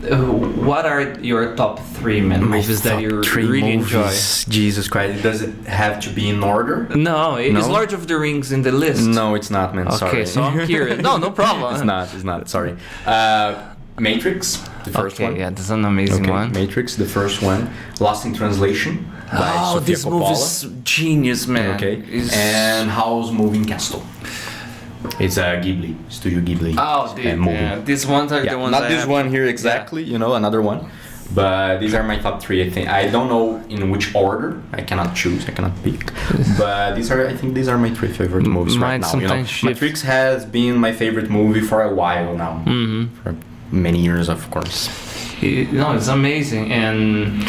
[SPEAKER 1] What are your top 3, man? Movies that you really enjoy?
[SPEAKER 2] Jesus Christ! Does it have to be in order?
[SPEAKER 1] No, is
[SPEAKER 2] No?
[SPEAKER 1] Lord of the Rings in the list?
[SPEAKER 2] No, it's not, man.
[SPEAKER 1] Okay,
[SPEAKER 2] Sorry.
[SPEAKER 1] so I'm curious. No problem.
[SPEAKER 2] It's not. Sorry. Matrix, the first one.
[SPEAKER 1] Yeah, that's an amazing one.
[SPEAKER 2] Matrix, the first one. Lost in Translation by Sofia
[SPEAKER 1] this
[SPEAKER 2] Coppola.
[SPEAKER 1] movie's genius, man.
[SPEAKER 2] Okay. And Howl's Moving Castle. It's a Ghibli, Studio Ghibli movie.
[SPEAKER 1] Yeah, these ones are the ones
[SPEAKER 2] not
[SPEAKER 1] I
[SPEAKER 2] this
[SPEAKER 1] have.
[SPEAKER 2] one here exactly, you know, another one. But these are my top 3, I think. I don't know in which order. I cannot choose. I cannot pick. But I think these are my 3 favorite movies right now. You know,
[SPEAKER 1] sometimes shift.
[SPEAKER 2] Matrix has been my favorite movie for a while now. For many years, of course.
[SPEAKER 1] No, it's amazing. And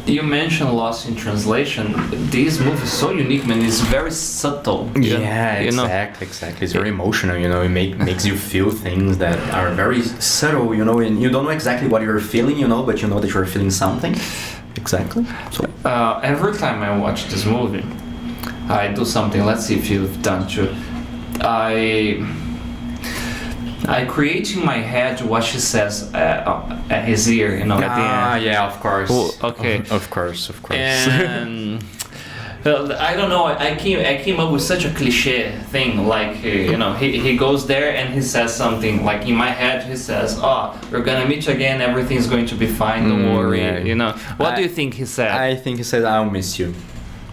[SPEAKER 1] you mentioned Lost in Translation. This movie is so unique, man. It's very subtle.
[SPEAKER 2] Yeah,
[SPEAKER 1] you know?
[SPEAKER 2] exactly. It's very emotional, you know. It makes you feel things that are very subtle, you know, and you don't know exactly what you're feeling, you know, but you know that you're feeling something. Exactly. So
[SPEAKER 1] Every time I watch this movie, I do something. Let's see if you've done too. I create in my head what she says at his ear, you know, at the end.
[SPEAKER 2] yeah, of course.
[SPEAKER 1] Oh, okay.
[SPEAKER 2] Of course.
[SPEAKER 1] And I don't know. I came up with such a cliche thing, like you know, he goes there and he says something. Like in my head, he says, "Oh, we're gonna meet again. Everything's going to be fine. Don't worry."
[SPEAKER 2] Yeah.
[SPEAKER 1] You know. What do you think he said?
[SPEAKER 2] I think he said, "I'll miss you."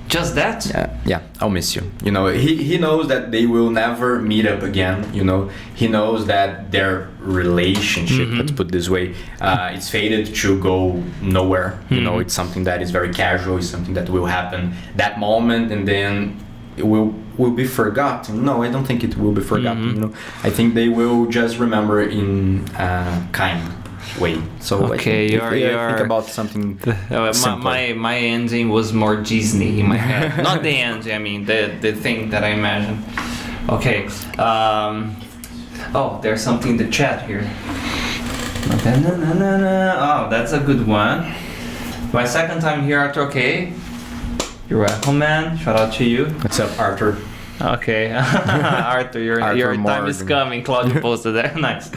[SPEAKER 1] Just that?
[SPEAKER 2] Yeah, I'll miss you. You know, he knows that they will never meet up again. You know, he knows that their relationship, let's put it this way, it's fated to go nowhere. You know, it's something that is very casual. It's something that will happen that moment, and then it will be forgotten. No, I don't think it will be forgotten. You know, I think they will just remember in kind way. So
[SPEAKER 1] okay,
[SPEAKER 2] I think
[SPEAKER 1] you're
[SPEAKER 2] think about something.
[SPEAKER 1] My ending was more Disney in my head. Not the ending, I mean the thing that I imagined. Okay. Oh, there's something in the chat here. Oh, that's a good one. My second time here, Arthur. Okay. You're welcome, man. Shout out to you.
[SPEAKER 2] What's up, Arthur?
[SPEAKER 1] Okay, Arthur, your time is coming. Claudio posted that. Nice.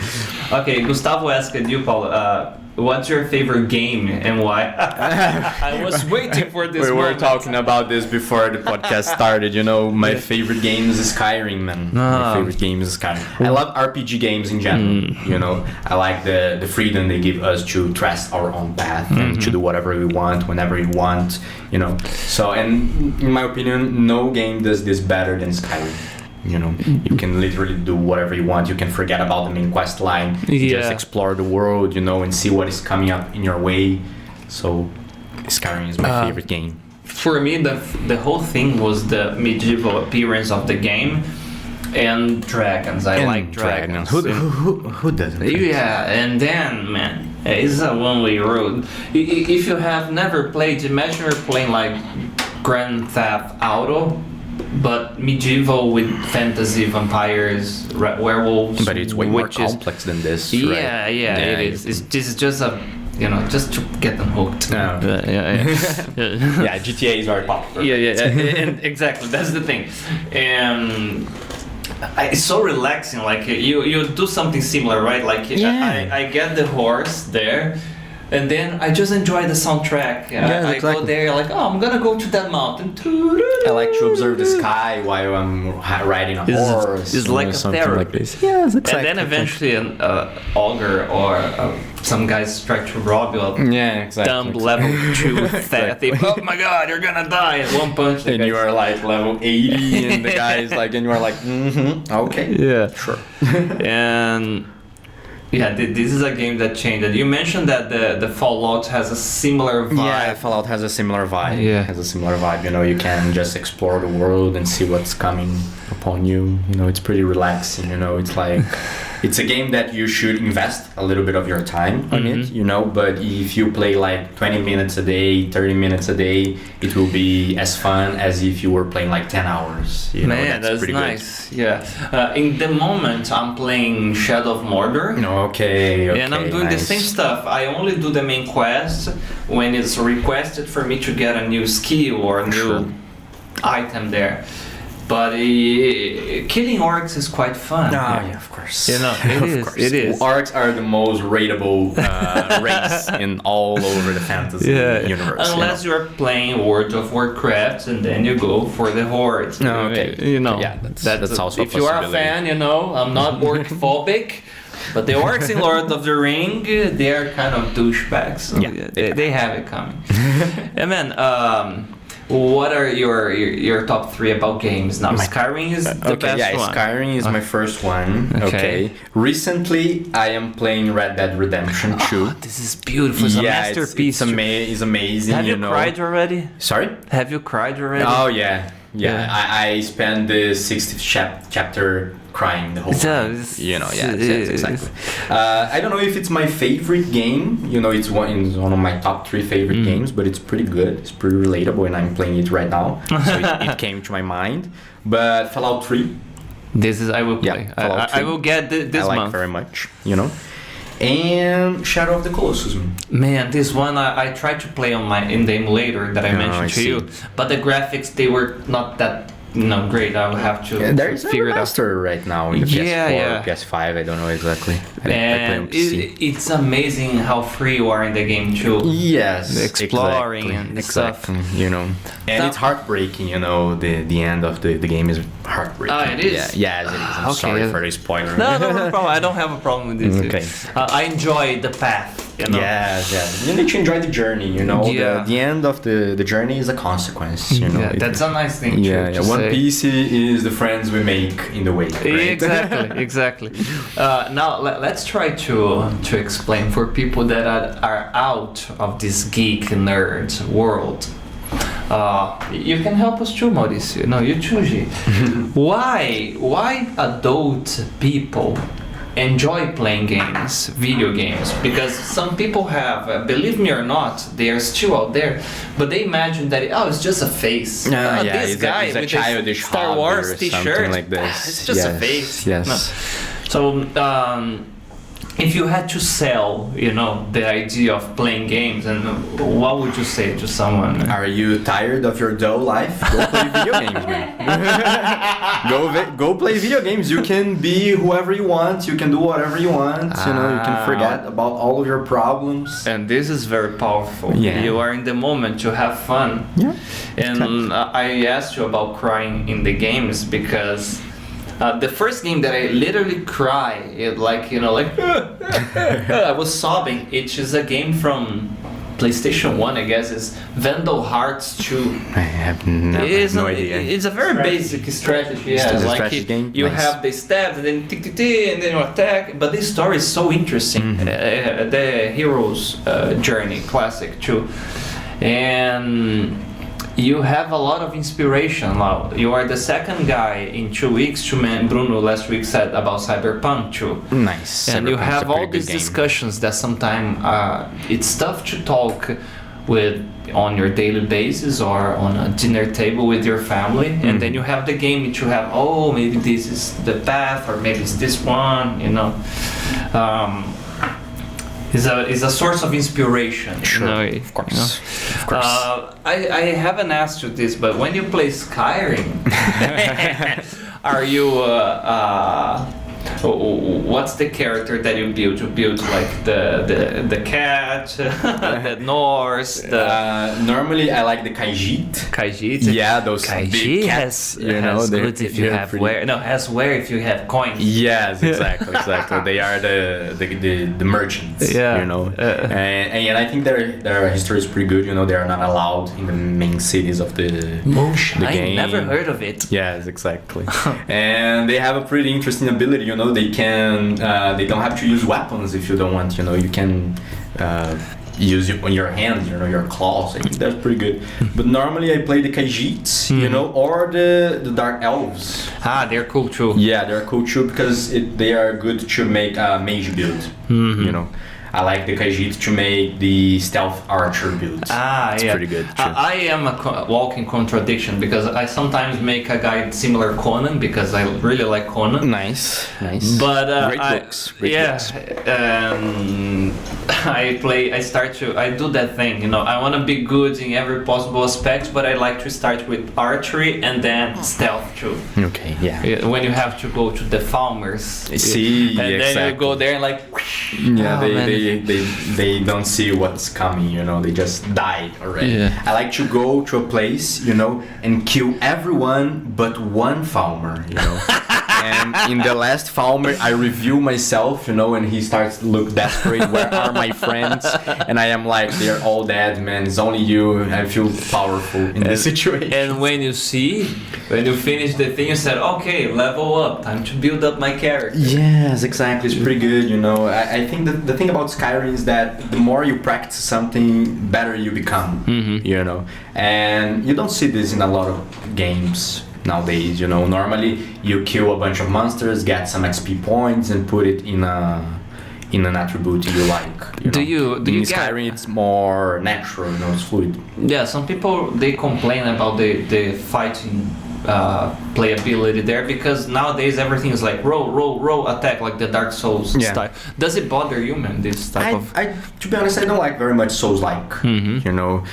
[SPEAKER 1] Okay, Gustavo asked you, Paulo, what's your favorite game and why? I was waiting for this.
[SPEAKER 2] We were talking about this before the podcast started. You know, my favorite game is Skyrim, man. My favorite game is Skyrim. I love RPG games in general. You know, I like the freedom they give us to trace our own path and to do whatever we want, whenever we want. You know, so and in my opinion, no game does this better than Skyrim. You know, you can literally do whatever you want. You can forget about the main quest line. Just explore the world, you know, and see what is coming up in your way. So, Skyrim is my favorite game.
[SPEAKER 1] For me, the whole thing was the medieval appearance of the game and dragons. I like dragons.
[SPEAKER 2] Who doesn't?
[SPEAKER 1] Yeah, and then, man, it's a one-way road. If you have never played, imagine you're playing like Grand Theft Auto, but medieval with fantasy, vampires, werewolves.
[SPEAKER 2] But it's way more complex than this.
[SPEAKER 1] Yeah,
[SPEAKER 2] right?
[SPEAKER 1] It is. This is just a, you know, just to get them hooked.
[SPEAKER 2] Yeah, GTA is very popular.
[SPEAKER 1] And exactly, that's the thing. And it's so relaxing. Like you do something similar, right? Like I get the horse there. And then I just enjoy the soundtrack. I go there like, oh, I'm gonna go to that mountain.
[SPEAKER 2] I like to observe the sky while I'm riding a horse.
[SPEAKER 1] It's like a therapy. Like this. Yes, exactly. And then eventually an ogre or some guys try to rob you. Dumb level 2 theft. Oh my god, you're gonna die at one punch.
[SPEAKER 2] And you are like level 80 and the guy is like, and you are like, okay. Yeah, sure.
[SPEAKER 1] And yeah, this is a game that changed. You mentioned that the Fallout has a similar vibe.
[SPEAKER 2] Yeah, Fallout has a similar vibe. Yeah, has a similar vibe. You know, you can just explore the world and see what's coming upon you. You know, it's pretty relaxing. You know, it's like it's a game that you should invest a little bit of your time on it. You know, but if you play like 20 minutes a day, 30 minutes a day, it will be as fun as if you were playing like 10 hours. You know,
[SPEAKER 1] that's
[SPEAKER 2] pretty
[SPEAKER 1] nice. Good. Yeah. In the moment, I'm playing Shadow of Mordor.
[SPEAKER 2] Okay.
[SPEAKER 1] And I'm doing the same stuff. I only do the main quest when it's requested for me to get a new skill or a new item there. But killing orcs is quite fun.
[SPEAKER 2] Yeah, of course.
[SPEAKER 1] You know, it is.
[SPEAKER 2] Orcs are the most rateable race in all over the fantasy universe.
[SPEAKER 1] Unless you're playing World of Warcraft and then you go for the hordes. You know, that's also if you are a fan, you know, I'm not orc-phobic. But the orcs in Lord of the Ring, they are kind of douchebags. So they have it coming. And man, what are your top 3 about games now? Skyrim is the best one.
[SPEAKER 2] Skyrim is my first one. Okay. Recently, I am playing Red Dead Redemption 2.
[SPEAKER 1] This is beautiful. It's a masterpiece.
[SPEAKER 2] It's amazing.
[SPEAKER 1] Have you cried already?
[SPEAKER 2] Sorry?
[SPEAKER 1] Have you cried already?
[SPEAKER 2] Oh, yeah. I spent the 60th chapter crying the whole time. Exactly. I don't know if it's my favorite game. You know, it's one of my top 3 favorite games, but it's pretty good. It's pretty relatable, and I'm playing it right now. So it came to my mind. But Fallout 3.
[SPEAKER 1] I will play. I will get this month.
[SPEAKER 2] I like very much. You know. And Shadow of the Colossus.
[SPEAKER 1] Man, this one I tried to play in the emulator that I mentioned to you, but the graphics, they were not that great. I will have to
[SPEAKER 2] there is
[SPEAKER 1] figure it out.
[SPEAKER 2] Remaster right now in the PS4, PS5. I don't know exactly.
[SPEAKER 1] And it's amazing how free you are in the game too.
[SPEAKER 2] Yes,
[SPEAKER 1] exploring and stuff.
[SPEAKER 2] You know, and it's heartbreaking. You know, the end of the game is heartbreaking.
[SPEAKER 1] It is.
[SPEAKER 2] Yeah, it is. I'm sorry for the spoiler.
[SPEAKER 1] No problem. I don't have a problem with this.
[SPEAKER 2] Okay.
[SPEAKER 1] I enjoy the path. you know.
[SPEAKER 2] Yes. You need to enjoy the journey, you know.
[SPEAKER 1] Yeah.
[SPEAKER 2] The end of the journey is a consequence, you know.
[SPEAKER 1] Yeah, that's a nice thing to
[SPEAKER 2] One
[SPEAKER 1] say.
[SPEAKER 2] piece is the friends we make in the way. Right?
[SPEAKER 1] Exactly. Now let's try to explain for people that are out of this geek nerd world. You can help us too, Mauricio. No, you choose it. Why adult people enjoy playing games, video games? Because some people have, believe me or not, they are still out there, but they imagine that it's just a face. This guy
[SPEAKER 2] it's a
[SPEAKER 1] with
[SPEAKER 2] childish
[SPEAKER 1] a Star Wars
[SPEAKER 2] hobby or
[SPEAKER 1] T-shirt,
[SPEAKER 2] something like this.
[SPEAKER 1] It's just a face.
[SPEAKER 2] Yes.
[SPEAKER 1] No. So if you had to sell, you know, the idea of playing games, and what would you say to someone?
[SPEAKER 2] Are you tired of your dull life? Go play video games, man. Go play video games. You can be whoever you want. You can do whatever you want. You know, you can forget about all of your problems.
[SPEAKER 1] And this is very powerful.
[SPEAKER 2] Yeah.
[SPEAKER 1] You are in the moment. You have fun.
[SPEAKER 2] Yeah.
[SPEAKER 1] And I asked you about crying in the games because the first game that I literally cried, I was sobbing. It is a game from PlayStation 1, I guess. It's Vandal Hearts 2.
[SPEAKER 2] I have no idea.
[SPEAKER 1] It's a very basic strategy.
[SPEAKER 2] It's
[SPEAKER 1] Yeah,
[SPEAKER 2] a
[SPEAKER 1] like
[SPEAKER 2] strategy game?
[SPEAKER 1] you
[SPEAKER 2] Nice.
[SPEAKER 1] have the stabs and then tick, tick, tick, and then you attack. But this story is so interesting. The hero's journey, classic too, and you have a lot of inspiration now. You are the second guy in 2 weeks to Bruno last week said about Cyberpunk too.
[SPEAKER 2] Nice.
[SPEAKER 1] And you
[SPEAKER 2] Cyberpunk's
[SPEAKER 1] have
[SPEAKER 2] a
[SPEAKER 1] all
[SPEAKER 2] pretty
[SPEAKER 1] these
[SPEAKER 2] good game.
[SPEAKER 1] discussions that sometimes it's tough to talk with on your daily basis or on a dinner table with your family. And then you have the game that you have, maybe this is the path or maybe it's this one, you know. Is a source of inspiration.
[SPEAKER 2] Sure,
[SPEAKER 1] in a way,
[SPEAKER 2] of course.
[SPEAKER 1] you know?
[SPEAKER 2] Of course.
[SPEAKER 1] I haven't asked you this, but when you play Skyrim, are you what's the character that you build? You build like the cat, the Norse,
[SPEAKER 2] Normally I like the Khajiit. Yeah, those big cats.
[SPEAKER 1] Has
[SPEAKER 2] they're-
[SPEAKER 1] goods if you
[SPEAKER 2] they're
[SPEAKER 1] have
[SPEAKER 2] pretty-
[SPEAKER 1] wear. No, has wear if you have coins.
[SPEAKER 2] Yes, exactly. They are the merchants.
[SPEAKER 1] Yeah.
[SPEAKER 2] You know, and I think their history is pretty good. You know, they are not allowed in the main cities of the
[SPEAKER 1] Moonshine.
[SPEAKER 2] the game.
[SPEAKER 1] Never heard of it.
[SPEAKER 2] Yes, exactly. And they have a pretty interesting ability. You know, they don't have to use weapons if you don't want. You know, you can use it on your hands. You know, your claws. I think that's pretty good. But normally I play the Khajiits, you know, or the Dark Elves.
[SPEAKER 1] They're cool too.
[SPEAKER 2] Yeah, they're cool too because they are good to make a mage build. You know, I like the Khajiit to make the stealth archer build.
[SPEAKER 1] Yeah.
[SPEAKER 2] Pretty good, too.
[SPEAKER 1] I am a walking contradiction because I sometimes make a guy similar Conan because I really like Conan.
[SPEAKER 2] Nice.
[SPEAKER 1] But
[SPEAKER 2] Great looks. Looks.
[SPEAKER 1] I do that thing, you know. I want to be good in every possible aspect, but I like to start with archery and then stealth too.
[SPEAKER 2] Okay. Yeah.
[SPEAKER 1] When you have to go to the farmers,
[SPEAKER 2] See,
[SPEAKER 1] and then you go there and like.
[SPEAKER 2] Yeah,
[SPEAKER 1] man.
[SPEAKER 2] they don't see what's coming, you know, they just died already.
[SPEAKER 1] Yeah.
[SPEAKER 2] I like to go to a place, you know, and kill everyone but one farmer, you know. And in the last farmer, I review myself, you know, and he starts to look desperate. Where are my friends? And I am like, they're all dead, man. It's only you. I feel powerful in this situation.
[SPEAKER 1] And when you finish the thing, you said, okay, level up, time to build up my character.
[SPEAKER 2] Yes, exactly. It's pretty good, you know. I think that the thing about Skyrim is that the more you practice something, better you become, you know. And you don't see this in a lot of games nowadays, you know. Normally you kill a bunch of monsters, get some XP points, and put it in an attribute you like.
[SPEAKER 1] Do you
[SPEAKER 2] in
[SPEAKER 1] get-
[SPEAKER 2] Skyrim it's more natural, you know, it's fluid.
[SPEAKER 1] Yeah, some people they complain about the fighting playability there because nowadays everything is like roll, attack like the Dark Souls style. Does it bother you, man? This type of
[SPEAKER 2] I to be honest, I don't like very much Souls-like. You know,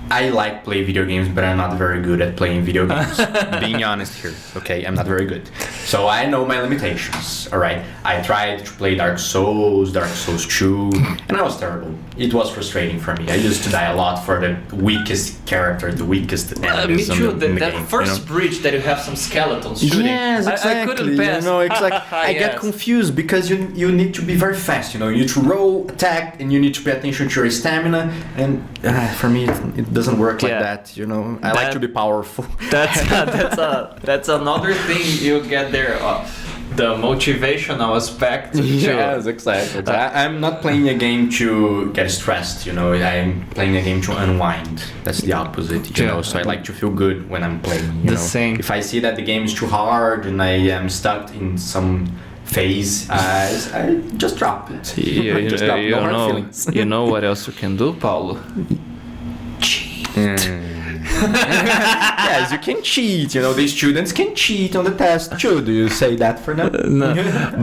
[SPEAKER 2] I like play video games, but I'm not very good at playing video games. Being honest here, okay? I'm not very good. So I know my limitations, all right? I tried to play Dark Souls 2, and I was terrible. It was frustrating for me. I used to die a lot for the weakest character, the weakest enemies
[SPEAKER 1] me too.
[SPEAKER 2] in the
[SPEAKER 1] That
[SPEAKER 2] game.
[SPEAKER 1] first bridge that you have some skeletons shooting.
[SPEAKER 2] Yes, exactly.
[SPEAKER 1] I couldn't pass.
[SPEAKER 2] It's like I get confused because you need to be very fast. You need to roll, attack, and you need to pay attention to your stamina. And for me, it doesn't work like that. I like to be powerful.
[SPEAKER 1] That's another thing you get there. The motivational aspect.
[SPEAKER 2] Yes, exactly. I'm not playing a game to get stressed. I'm playing a game to unwind. That's the opposite. So I like to feel good when I'm playing.
[SPEAKER 1] The same.
[SPEAKER 2] If I see that the game is too hard and I am stuck in some phase, I just drop it. Just drop. No hard feelings.
[SPEAKER 1] You know what else you can do, Paulo? Cheat.
[SPEAKER 2] Yes, you can cheat. The students can cheat on the test too. Do you say that for them?
[SPEAKER 1] No,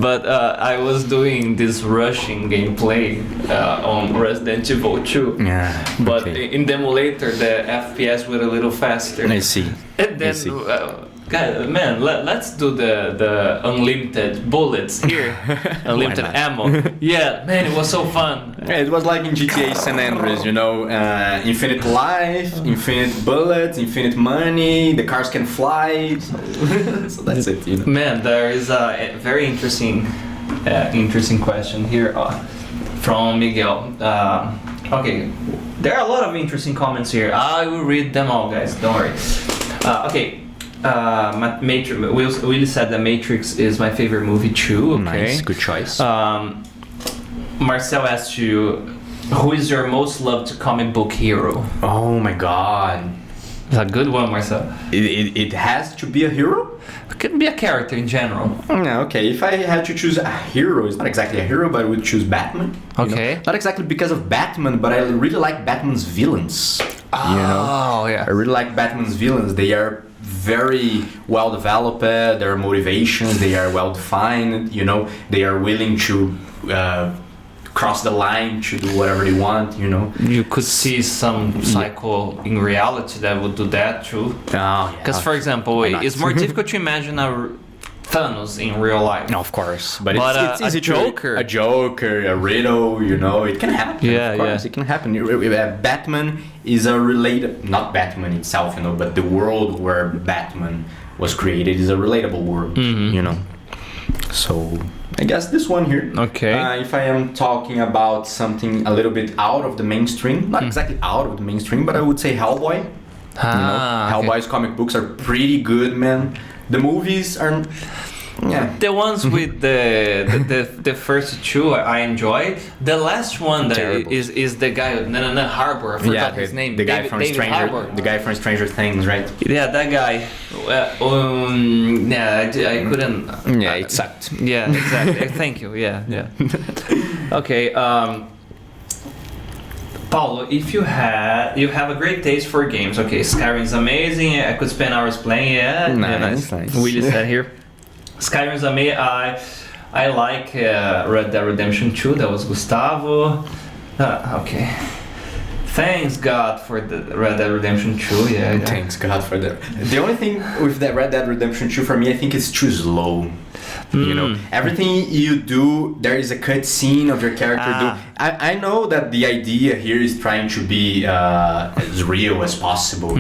[SPEAKER 1] but I was doing this rushing gameplay on Resident Evil 2.
[SPEAKER 2] Yeah.
[SPEAKER 1] But in the emulator, the FPS were a little faster.
[SPEAKER 2] I see.
[SPEAKER 1] And then, man, let's do the unlimited bullets here. Unlimited ammo. Yeah, man, it was so fun.
[SPEAKER 2] Yeah, it was like in GTA San Andreas, infinite life, infinite bullets, infinite money, the cars can fly. So that's it,
[SPEAKER 1] Man, there is a very interesting question here from Miguel. Okay, there are a lot of interesting comments here. I will read them all, guys. Don't worry. Okay. Willie said that Matrix is my favorite movie too. Okay.
[SPEAKER 2] Nice, good choice.
[SPEAKER 1] Marcel asked you, who is your most loved comic book hero?
[SPEAKER 2] Oh my god.
[SPEAKER 1] It's a good one, Marcel.
[SPEAKER 2] It has to be a hero?
[SPEAKER 1] It could be a character in general.
[SPEAKER 2] Okay, if I had to choose a hero, it's not exactly a hero, but I would choose Batman.
[SPEAKER 1] Okay.
[SPEAKER 2] Not exactly because of Batman, but I really like Batman's villains.
[SPEAKER 1] Oh, yeah.
[SPEAKER 2] I really like Batman's villains. They are very well developed, their motivations, they are well defined, they are willing to cross the line to do whatever they want,
[SPEAKER 1] You could see some psycho in reality that would do that too.
[SPEAKER 2] Oh, yeah.
[SPEAKER 1] Because, for example, it's more difficult to imagine a Thanos in real life.
[SPEAKER 2] No, of course, but it's easy
[SPEAKER 1] a Joker,
[SPEAKER 2] a Riddle, it can happen.
[SPEAKER 1] Yeah,
[SPEAKER 2] of course, it can happen. Batman is not Batman itself, but the world where Batman was created is a relatable world, So I guess this one here.
[SPEAKER 1] Okay.
[SPEAKER 2] If I am talking about something a little bit out of the mainstream, not exactly out of the mainstream, but I would say Hellboy. Hellboy's comic books are pretty good, man. The movies are,
[SPEAKER 1] The ones with the first two I enjoy. The last one that is the guy Harbor. I forgot his name.
[SPEAKER 2] The guy from Stranger Things, right?
[SPEAKER 1] Yeah, that guy. I couldn't.
[SPEAKER 2] It sucked.
[SPEAKER 1] Yeah, exactly. Thank you. Yeah. Okay. Paulo, if you have a great taste for games. Okay, Skyrim is amazing. I could spend hours playing. Yeah,
[SPEAKER 2] nice.
[SPEAKER 1] Willie said here. Skyrim is amazing. I like Red Dead Redemption 2. That was Gustavo. Okay. Thanks God for the Red Dead Redemption 2. Yeah.
[SPEAKER 2] Thanks God for that. The only thing with the Red Dead Redemption 2 for me, I think it's too slow. Everything you do, there is a cut scene of your character do. I know that the idea here is trying to be as real as possible,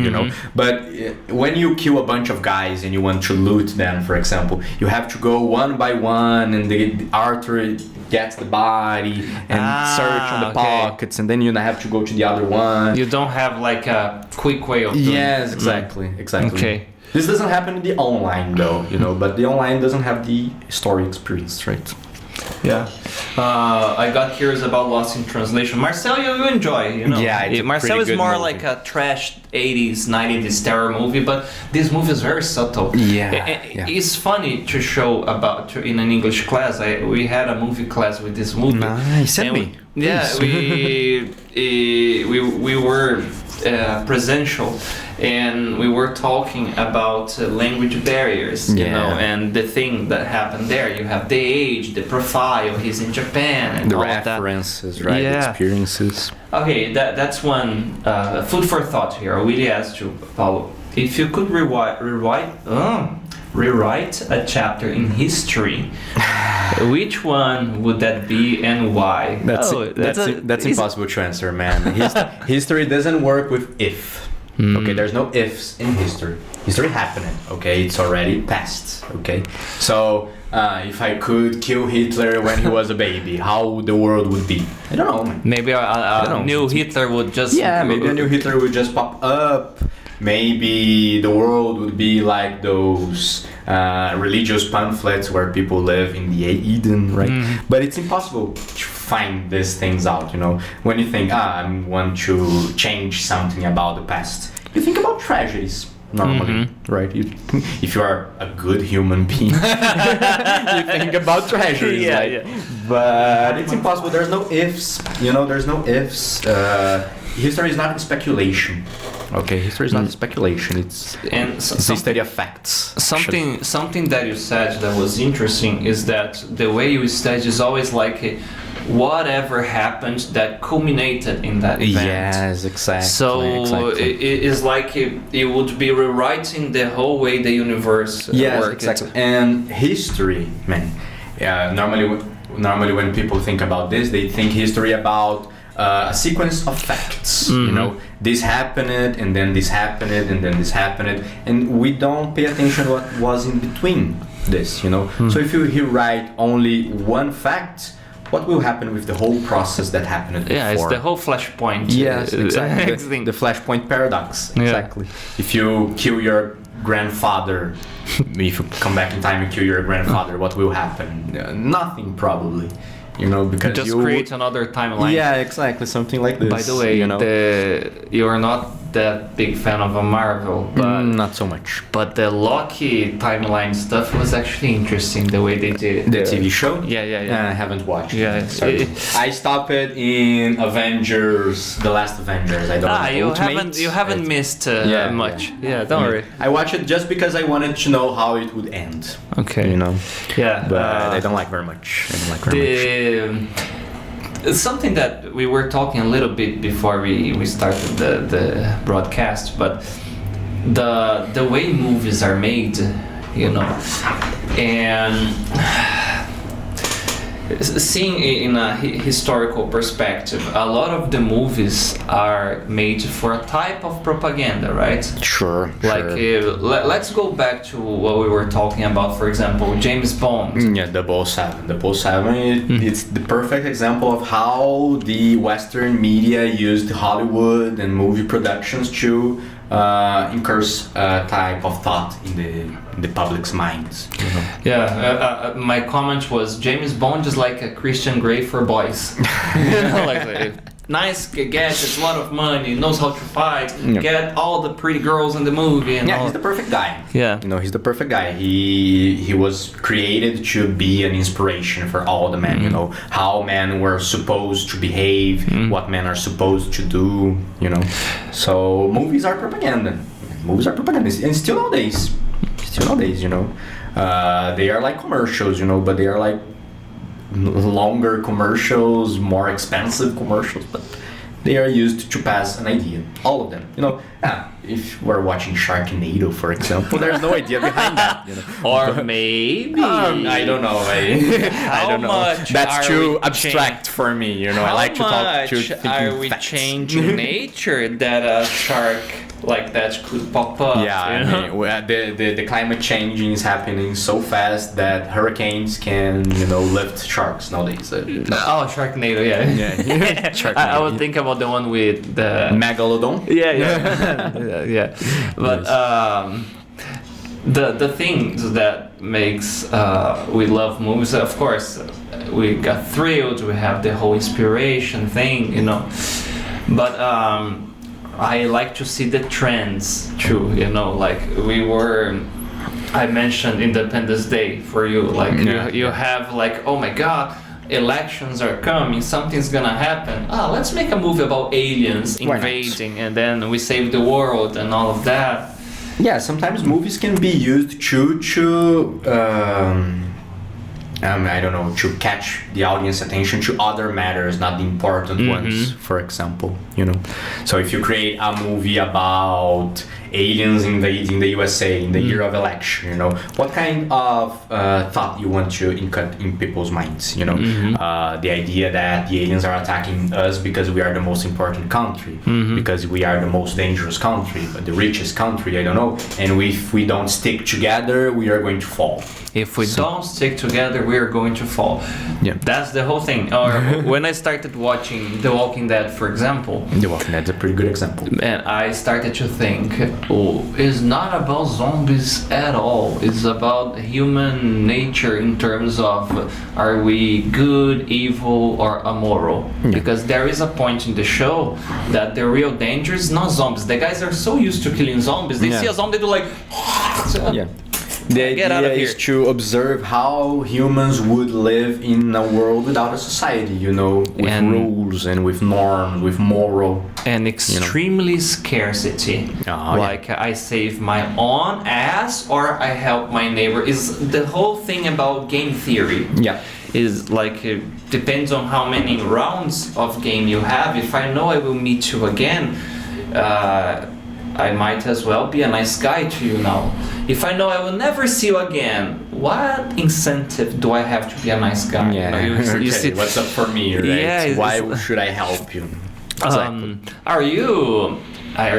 [SPEAKER 2] but when you kill a bunch of guys and you want to loot them, for example, you have to go one by one, and the Arthur gets the body and search on the pockets, and then you have to go to the other one.
[SPEAKER 1] You don't have like a quick way of doing it.
[SPEAKER 2] Yes, exactly.
[SPEAKER 1] Okay.
[SPEAKER 2] This doesn't happen in the online though, but the online doesn't have the story experience, right?
[SPEAKER 1] Yeah. I got curious about Lost in Translation. Marcel, you enjoy,
[SPEAKER 2] Yeah,
[SPEAKER 1] Marcel is more like a trash 80s, 90s terror movie, but this movie is very subtle.
[SPEAKER 2] Yeah.
[SPEAKER 1] It's funny to show in an English class. We had a movie class with this movie.
[SPEAKER 2] Nice, send me.
[SPEAKER 1] We were presential, and we were talking about language barriers, you know, and the thing that happened there. You have the age, the profile. He's in Japan, and
[SPEAKER 2] The
[SPEAKER 1] all of that.
[SPEAKER 2] references, right?
[SPEAKER 1] Yeah.
[SPEAKER 2] Experiences.
[SPEAKER 1] Okay, that's one food for thought here. I really asked you, Paulo, if you could rewrite a chapter in history, which one would that be and why?
[SPEAKER 2] That's impossible to answer, man. History doesn't work with if. Okay, there's no ifs in history. History happened. Okay, it's already past. Okay, so if I could kill Hitler when he was a baby, how the world would be? I don't know, man.
[SPEAKER 1] Maybe a new Hitler would just...
[SPEAKER 2] Yeah, maybe a new Hitler would just pop up. Maybe the world would be like those religious pamphlets where people live in the Eden, right? But it's impossible to find these things out, you know. When you think, I want to change something about the past, you think about tragedies. Normally, right? If you are a good human being, you think about tragedies. But it's impossible. There's no ifs. You know, there's no ifs. History is not speculation. Okay, history is not speculation. It's the study of facts.
[SPEAKER 1] Something that you said that was interesting is that the way you study is always like whatever happened that culminated in that event.
[SPEAKER 2] Yes, exactly.
[SPEAKER 1] So it is like it would be rewriting the whole way the universe works.
[SPEAKER 2] Exactly. And history, man. Normally when people think about this, they think history about a sequence of facts. You know, this happened, and then this happened, and then this happened, and we don't pay attention to what was in between this. You know, so if you write only one fact, what will happen with the whole process that happened before?
[SPEAKER 1] Yeah, it's the whole flashpoint.
[SPEAKER 2] Yes, exactly. The flashpoint paradox. Exactly. If you kill your grandfather, if you come back in time and kill your grandfather, what will happen? Nothing, probably. You know, because
[SPEAKER 1] just create another timeline.
[SPEAKER 2] Yeah, exactly, something like this.
[SPEAKER 1] By the way,
[SPEAKER 2] you know,
[SPEAKER 1] you're not that big fan of a Marvel, but
[SPEAKER 2] not so much.
[SPEAKER 1] But the Loki timeline stuff was actually interesting. The way they did it.
[SPEAKER 2] The TV show?
[SPEAKER 1] Yeah.
[SPEAKER 2] I haven't watched.
[SPEAKER 1] Yeah,
[SPEAKER 2] sorry. I stopped it in Avengers, the last Avengers. I don't know.
[SPEAKER 1] You haven't missed much. Yeah, don't worry.
[SPEAKER 2] I watched it just because I wanted to know how it would end.
[SPEAKER 1] Okay.
[SPEAKER 2] You know.
[SPEAKER 1] Yeah.
[SPEAKER 2] But I don't like very much.
[SPEAKER 1] Something that we were talking a little bit before we started the broadcast, but the way movies are made, you know, and seeing in a historical perspective, a lot of the movies are made for a type of propaganda, right?
[SPEAKER 2] Sure.
[SPEAKER 1] Like, let's go back to what we were talking about, for example, James Bond.
[SPEAKER 2] Yeah, 007. It's the perfect example of how the Western media used Hollywood and movie productions to incurs a type of thought in the public's minds. You know?
[SPEAKER 1] Yeah, my comment was James Bond is like a Christian Grey for boys. You know, like nice gadgets, a lot of money, knows how to fight, get all the pretty girls in the movie. And
[SPEAKER 2] he's the perfect guy.
[SPEAKER 1] Yeah,
[SPEAKER 2] you know, he's the perfect guy. He was created to be an inspiration for all the men. You know, how men were supposed to behave, what men are supposed to do. You know, so movies are propaganda. And still nowadays, you know, they are like commercials. You know, but they are like longer commercials, more expensive commercials, but they are used to pass an idea. All of them, you know. If we're watching Sharknado, for example, there's no idea behind that. You know?
[SPEAKER 1] Or maybe
[SPEAKER 2] I don't know. I don't know. That's too abstract for me. You know, I like to talk to thinking
[SPEAKER 1] are we
[SPEAKER 2] facts.
[SPEAKER 1] changing nature that a shark like that could pop up?
[SPEAKER 2] Yeah,
[SPEAKER 1] you know?
[SPEAKER 2] I mean, the climate changing is happening so fast that hurricanes can, you know, lift sharks nowadays.
[SPEAKER 1] Oh, Sharknado, yeah.
[SPEAKER 2] Sharknado.
[SPEAKER 1] I would think about the one with the
[SPEAKER 2] Megalodon.
[SPEAKER 1] Yeah. But the things that makes we love movies, of course, we got thrilled. We have the whole inspiration thing, you know. But I like to see the trends too, you know. Like I mentioned Independence Day for you. Like you have like, oh my God, elections are coming, something's gonna happen. Let's make a movie about aliens
[SPEAKER 2] Why not?
[SPEAKER 1] invading, and then we save the world and all of that.
[SPEAKER 2] Yeah, sometimes movies can be used to I don't know, to catch the audience attention to other matters, not the important ones, for example, you know. So if you create a movie about aliens invading the USA in the year of election, you know, what kind of thought you want to incut in people's minds, you know? The idea that the aliens are attacking us because we are the most important country, because we are the most dangerous country, the richest country, I don't know, and if we don't stick together, we are going to fall.
[SPEAKER 1] If we don't stick together, we are going to fall.
[SPEAKER 2] Yeah.
[SPEAKER 1] That's the whole thing. Or when I started watching The Walking Dead, for example,
[SPEAKER 2] The Walking Dead's a pretty good example.
[SPEAKER 1] and I started to think, it's not about zombies at all. It's about human nature in terms of are we good, evil, or immoral? Because there is a point in the show that the real danger is not zombies. The guys are so used to killing zombies, they see a zombie, they do like...
[SPEAKER 2] Yeah. The
[SPEAKER 1] Get out
[SPEAKER 2] idea
[SPEAKER 1] of
[SPEAKER 2] is
[SPEAKER 1] here.
[SPEAKER 2] to observe how humans would live in a world without a society, you know, with
[SPEAKER 1] And-
[SPEAKER 2] rules and with norms, with moral.
[SPEAKER 1] And extremely scarcity. Like I save my own ass or I help my neighbor. Is the whole thing about game theory.
[SPEAKER 2] Yeah.
[SPEAKER 1] Is like it depends on how many rounds of game you have. If I know I will meet you again, I might as well be a nice guy to you now. If I know I will never see you again, what incentive do I have to be a nice guy?
[SPEAKER 2] Yeah.
[SPEAKER 1] You know, you see,
[SPEAKER 2] What's up for me, right?
[SPEAKER 1] Yeah,
[SPEAKER 2] Why
[SPEAKER 1] it's-
[SPEAKER 2] should I help you? Exactly.
[SPEAKER 1] Are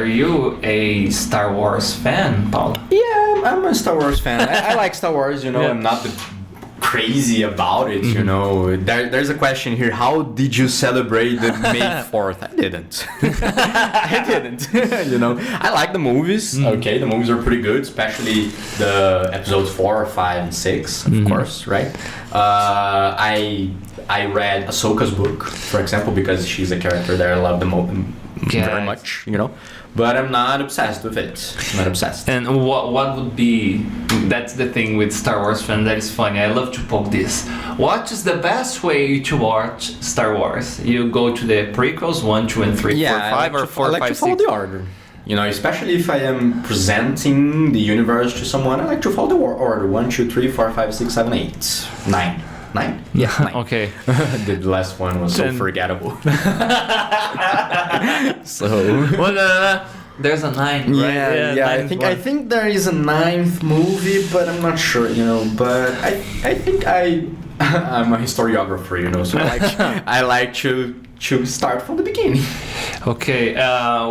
[SPEAKER 1] you a Star Wars fan, Paulo?
[SPEAKER 2] Yeah, I'm a Star Wars fan. I like Star Wars, you know.
[SPEAKER 1] Yeah.
[SPEAKER 2] I'm not crazy about it, you know. There's a question here. How did you celebrate the May 4th? I didn't. I didn't. You know, I like the movies. Okay, the movies are pretty good, especially the episodes 4, 5, and 6, of course, right? I read Ahsoka's book, for example, because she's a character that I love very much, you know. But I'm not obsessed with it. I'm not obsessed.
[SPEAKER 1] And what would be... That's the thing with Star Wars fans that is funny. I love to poke this. What is the best way to watch Star Wars? You go to the prequels, 1, 2, and 3, 4, 5, or 4,
[SPEAKER 2] I like
[SPEAKER 1] 5,
[SPEAKER 2] to follow
[SPEAKER 1] 6?
[SPEAKER 2] the order. You know, especially if I am presenting the universe to someone, I like to follow the order. 1, 2, 3, 4, 5, 6, 7, 8, 9. 9? Yeah, 9.
[SPEAKER 1] Okay.
[SPEAKER 2] The last one was so
[SPEAKER 1] Then-
[SPEAKER 2] forgettable. So...
[SPEAKER 1] Well, there's a 9, right?
[SPEAKER 2] Yeah.
[SPEAKER 1] 9th
[SPEAKER 2] I
[SPEAKER 1] one.
[SPEAKER 2] think there is a 9th movie, but I'm not sure, you know. But I think I'm a historiographer, you know. So I like to start from the beginning.
[SPEAKER 1] Okay,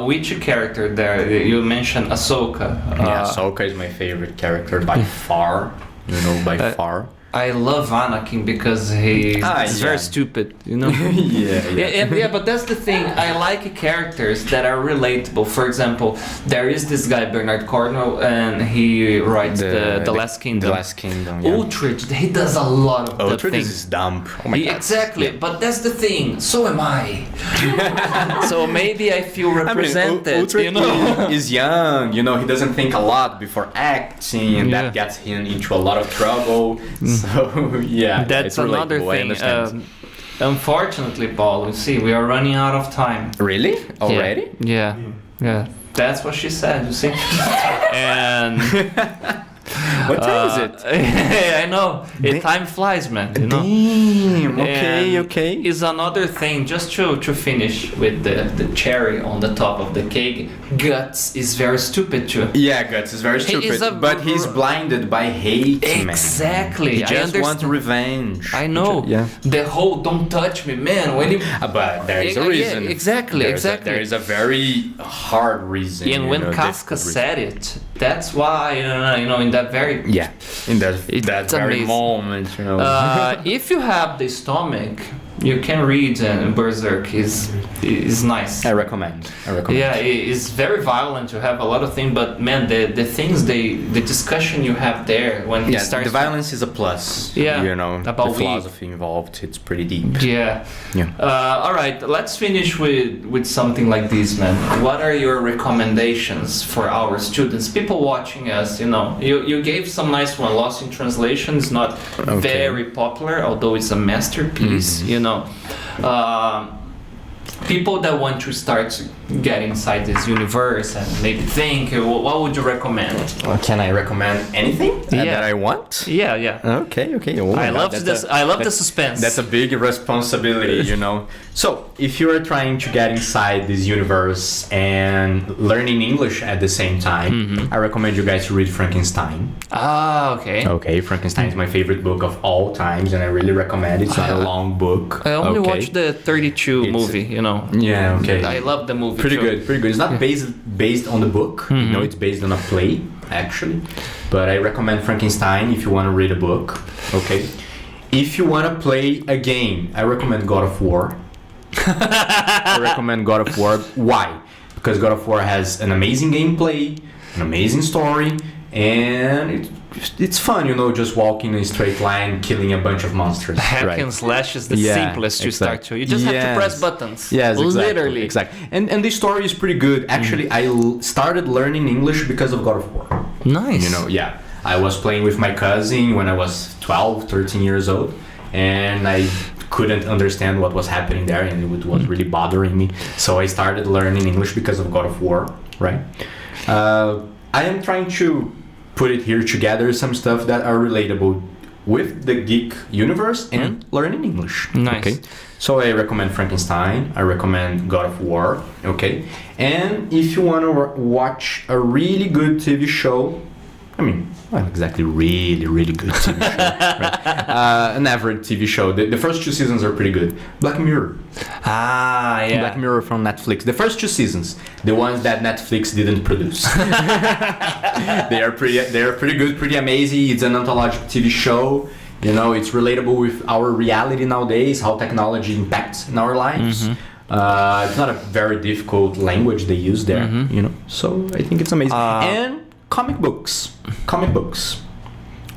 [SPEAKER 1] which character there? You mentioned Ahsoka.
[SPEAKER 2] Ahsoka is my favorite character by far. You know, by far.
[SPEAKER 1] I love Anakin because he's very
[SPEAKER 2] yeah.
[SPEAKER 1] stupid, you know?
[SPEAKER 2] Yeah.
[SPEAKER 1] But that's the thing. I like characters that are relatable. For example, there is this guy, Bernard Cornwell, and he writes the Last Kingdom.
[SPEAKER 2] The Last Kingdom, yeah.
[SPEAKER 1] Uhtred, he does a lot of the
[SPEAKER 2] Uhtred
[SPEAKER 1] things.
[SPEAKER 2] is dumb. Oh my God.
[SPEAKER 1] Exactly, but that's the thing. So am I. So maybe I feel represented,
[SPEAKER 2] Uhtred
[SPEAKER 1] you know?
[SPEAKER 2] is young, you know, he doesn't think a lot before acting, and
[SPEAKER 1] Yeah.
[SPEAKER 2] that gets him into a lot of trouble. So, yeah,
[SPEAKER 1] That's
[SPEAKER 2] it's
[SPEAKER 1] another
[SPEAKER 2] relatable, I
[SPEAKER 1] thing.
[SPEAKER 2] understand.
[SPEAKER 1] Unfortunately, Paul, you see, we are running out of time.
[SPEAKER 2] Really? Already?
[SPEAKER 1] Yeah. That's what she said, you see. And
[SPEAKER 2] What time is it?
[SPEAKER 1] I know. Time flies, man. You know?
[SPEAKER 2] Damn.
[SPEAKER 1] And
[SPEAKER 2] Okay.
[SPEAKER 1] Is another thing, just to finish with the cherry on the top of the cake. Guts is very stupid too.
[SPEAKER 2] Yeah, Guts is very
[SPEAKER 1] is
[SPEAKER 2] stupid, but he's blinded by hate, man.
[SPEAKER 1] Exactly.
[SPEAKER 2] He
[SPEAKER 1] I
[SPEAKER 2] just
[SPEAKER 1] understand.
[SPEAKER 2] wants revenge.
[SPEAKER 1] I know.
[SPEAKER 2] Yeah.
[SPEAKER 1] The whole "don't touch me," man. When you
[SPEAKER 2] But there is a
[SPEAKER 1] Yeah,
[SPEAKER 2] reason.
[SPEAKER 1] exactly.
[SPEAKER 2] There is a very hard reason.
[SPEAKER 1] and
[SPEAKER 2] you
[SPEAKER 1] when
[SPEAKER 2] know,
[SPEAKER 1] Casca
[SPEAKER 2] difficult
[SPEAKER 1] said it, that's why you know in that very
[SPEAKER 2] reason. Yeah, in that
[SPEAKER 1] It's
[SPEAKER 2] very
[SPEAKER 1] amazing.
[SPEAKER 2] moment, you know.
[SPEAKER 1] if you have the stomach, You can read Berserk. Is nice.
[SPEAKER 2] I recommend.
[SPEAKER 1] Yeah, it's very violent. You have a lot of things, but man, the things the discussion you have there when he starts.
[SPEAKER 2] The violence is a plus.
[SPEAKER 1] Yeah,
[SPEAKER 2] you know,
[SPEAKER 1] about
[SPEAKER 2] the philosophy involved. It's pretty deep.
[SPEAKER 1] Yeah. All right, let's finish with something like this, man. What are your recommendations for our students, people watching us? You know, you gave some nice one. Lost in Translation is not very popular, although it's a masterpiece. You know. People that want to start get inside this universe and maybe think, what would you recommend?
[SPEAKER 2] Can I recommend anything that I want?
[SPEAKER 1] Yeah.
[SPEAKER 2] Okay. Oh
[SPEAKER 1] I love the suspense.
[SPEAKER 2] That's a big responsibility, you know. So, if you are trying to get inside this universe and learning English at the same time, I recommend you guys to read Frankenstein.
[SPEAKER 1] Ah, okay.
[SPEAKER 2] Okay, Frankenstein is my favorite book of all times, and I really recommend it. It's not a long book.
[SPEAKER 1] I only watched the 32 movie, you know.
[SPEAKER 2] Yeah, okay.
[SPEAKER 1] I love the movie.
[SPEAKER 2] Pretty good. It's not based on the book. You know, it's based on a play, actually. But I recommend Frankenstein if you want to read a book. Okay. If you want to play a game, I recommend God of War. I recommend God of War. Why? Because God of War has an amazing gameplay, an amazing story, and it's fun, you know, just walking in a straight line, killing a bunch of monsters.
[SPEAKER 1] Hack and slash is the simplest to start to. You just have to press buttons.
[SPEAKER 2] Yes,
[SPEAKER 1] literally.
[SPEAKER 2] Exactly. And the story is pretty good. Actually, I started learning English because of God of War.
[SPEAKER 1] Nice.
[SPEAKER 2] You know, yeah. I was playing with my cousin when I was 12, 13 years old, and I couldn't understand what was happening there, and it was really bothering me. So I started learning English because of God of War, right? I am trying to put it here together, some stuff that are relatable with the geek universe and learning English.
[SPEAKER 1] Nice.
[SPEAKER 2] Okay. So I recommend Frankenstein. I recommend God of War. Okay. And if you want to watch a really good TV show, I mean, not exactly really good TV show, right? An average TV show. The first 2 seasons are pretty good. Black Mirror.
[SPEAKER 1] Ah, yeah.
[SPEAKER 2] Black Mirror from Netflix. The first 2 seasons, the ones that Netflix didn't produce. They are pretty good, pretty amazing. It's an anthological TV show. You know, it's relatable with our reality nowadays, how technology impacts in our lives. It's not a very difficult language they use there, you know. So I think it's amazing. And comic books.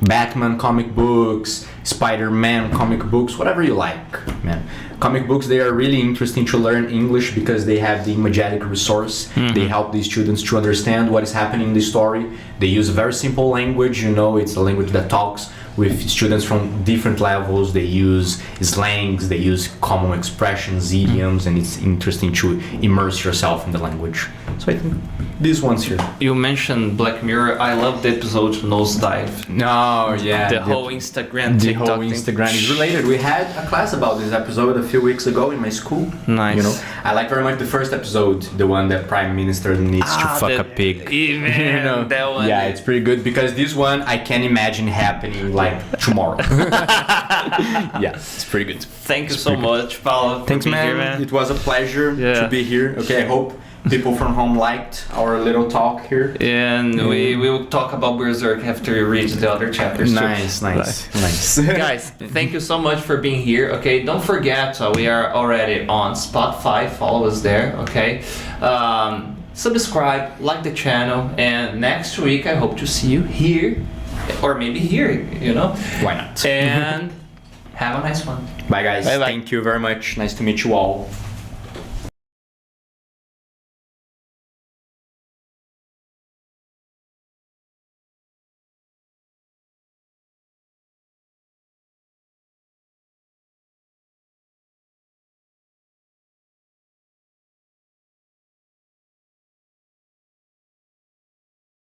[SPEAKER 2] Batman comic books, Spider-Man comic books, whatever you like, man. Comic books, they are really interesting to learn English because they have the imagetic resource. They help the students to understand what is happening in the story. They use a very simple language, you know, it's a language that talks with students from different levels. They use slangs, they use common expressions, idioms, and it's interesting to immerse yourself in the language. So I think these ones here.
[SPEAKER 1] You mentioned Black Mirror. I love the episode Nosedive.
[SPEAKER 2] No, yeah.
[SPEAKER 1] The whole Instagram,
[SPEAKER 2] the
[SPEAKER 1] TikTok
[SPEAKER 2] whole
[SPEAKER 1] thing.
[SPEAKER 2] Instagram is related. We had a class about this episode a few weeks ago in my school.
[SPEAKER 1] Nice.
[SPEAKER 2] You know, I like very much the first episode, the one that Prime Minister needs to fuck a pig.
[SPEAKER 1] Man,
[SPEAKER 2] you know?
[SPEAKER 1] that one.
[SPEAKER 2] Yeah, it's pretty good because this one I can imagine happening like tomorrow. Yeah, it's pretty good.
[SPEAKER 1] Thank you so much, Paulo.
[SPEAKER 2] Thanks, man.
[SPEAKER 1] Here, man.
[SPEAKER 2] It was a pleasure to be here. Okay, I hope people from home liked our little talk here.
[SPEAKER 1] And we will talk about Berserk after we read the other chapters.
[SPEAKER 2] Nice.
[SPEAKER 1] Guys, thank you so much for being here. Okay, don't forget, we are already on Spotify. Follow us there, okay? Subscribe, like the channel, and next week I hope to see you here, or maybe here, you know?
[SPEAKER 2] Why not?
[SPEAKER 1] And have a nice one.
[SPEAKER 2] Bye, guys.
[SPEAKER 1] Bye-bye.
[SPEAKER 2] Thank you very much. Nice to meet you all.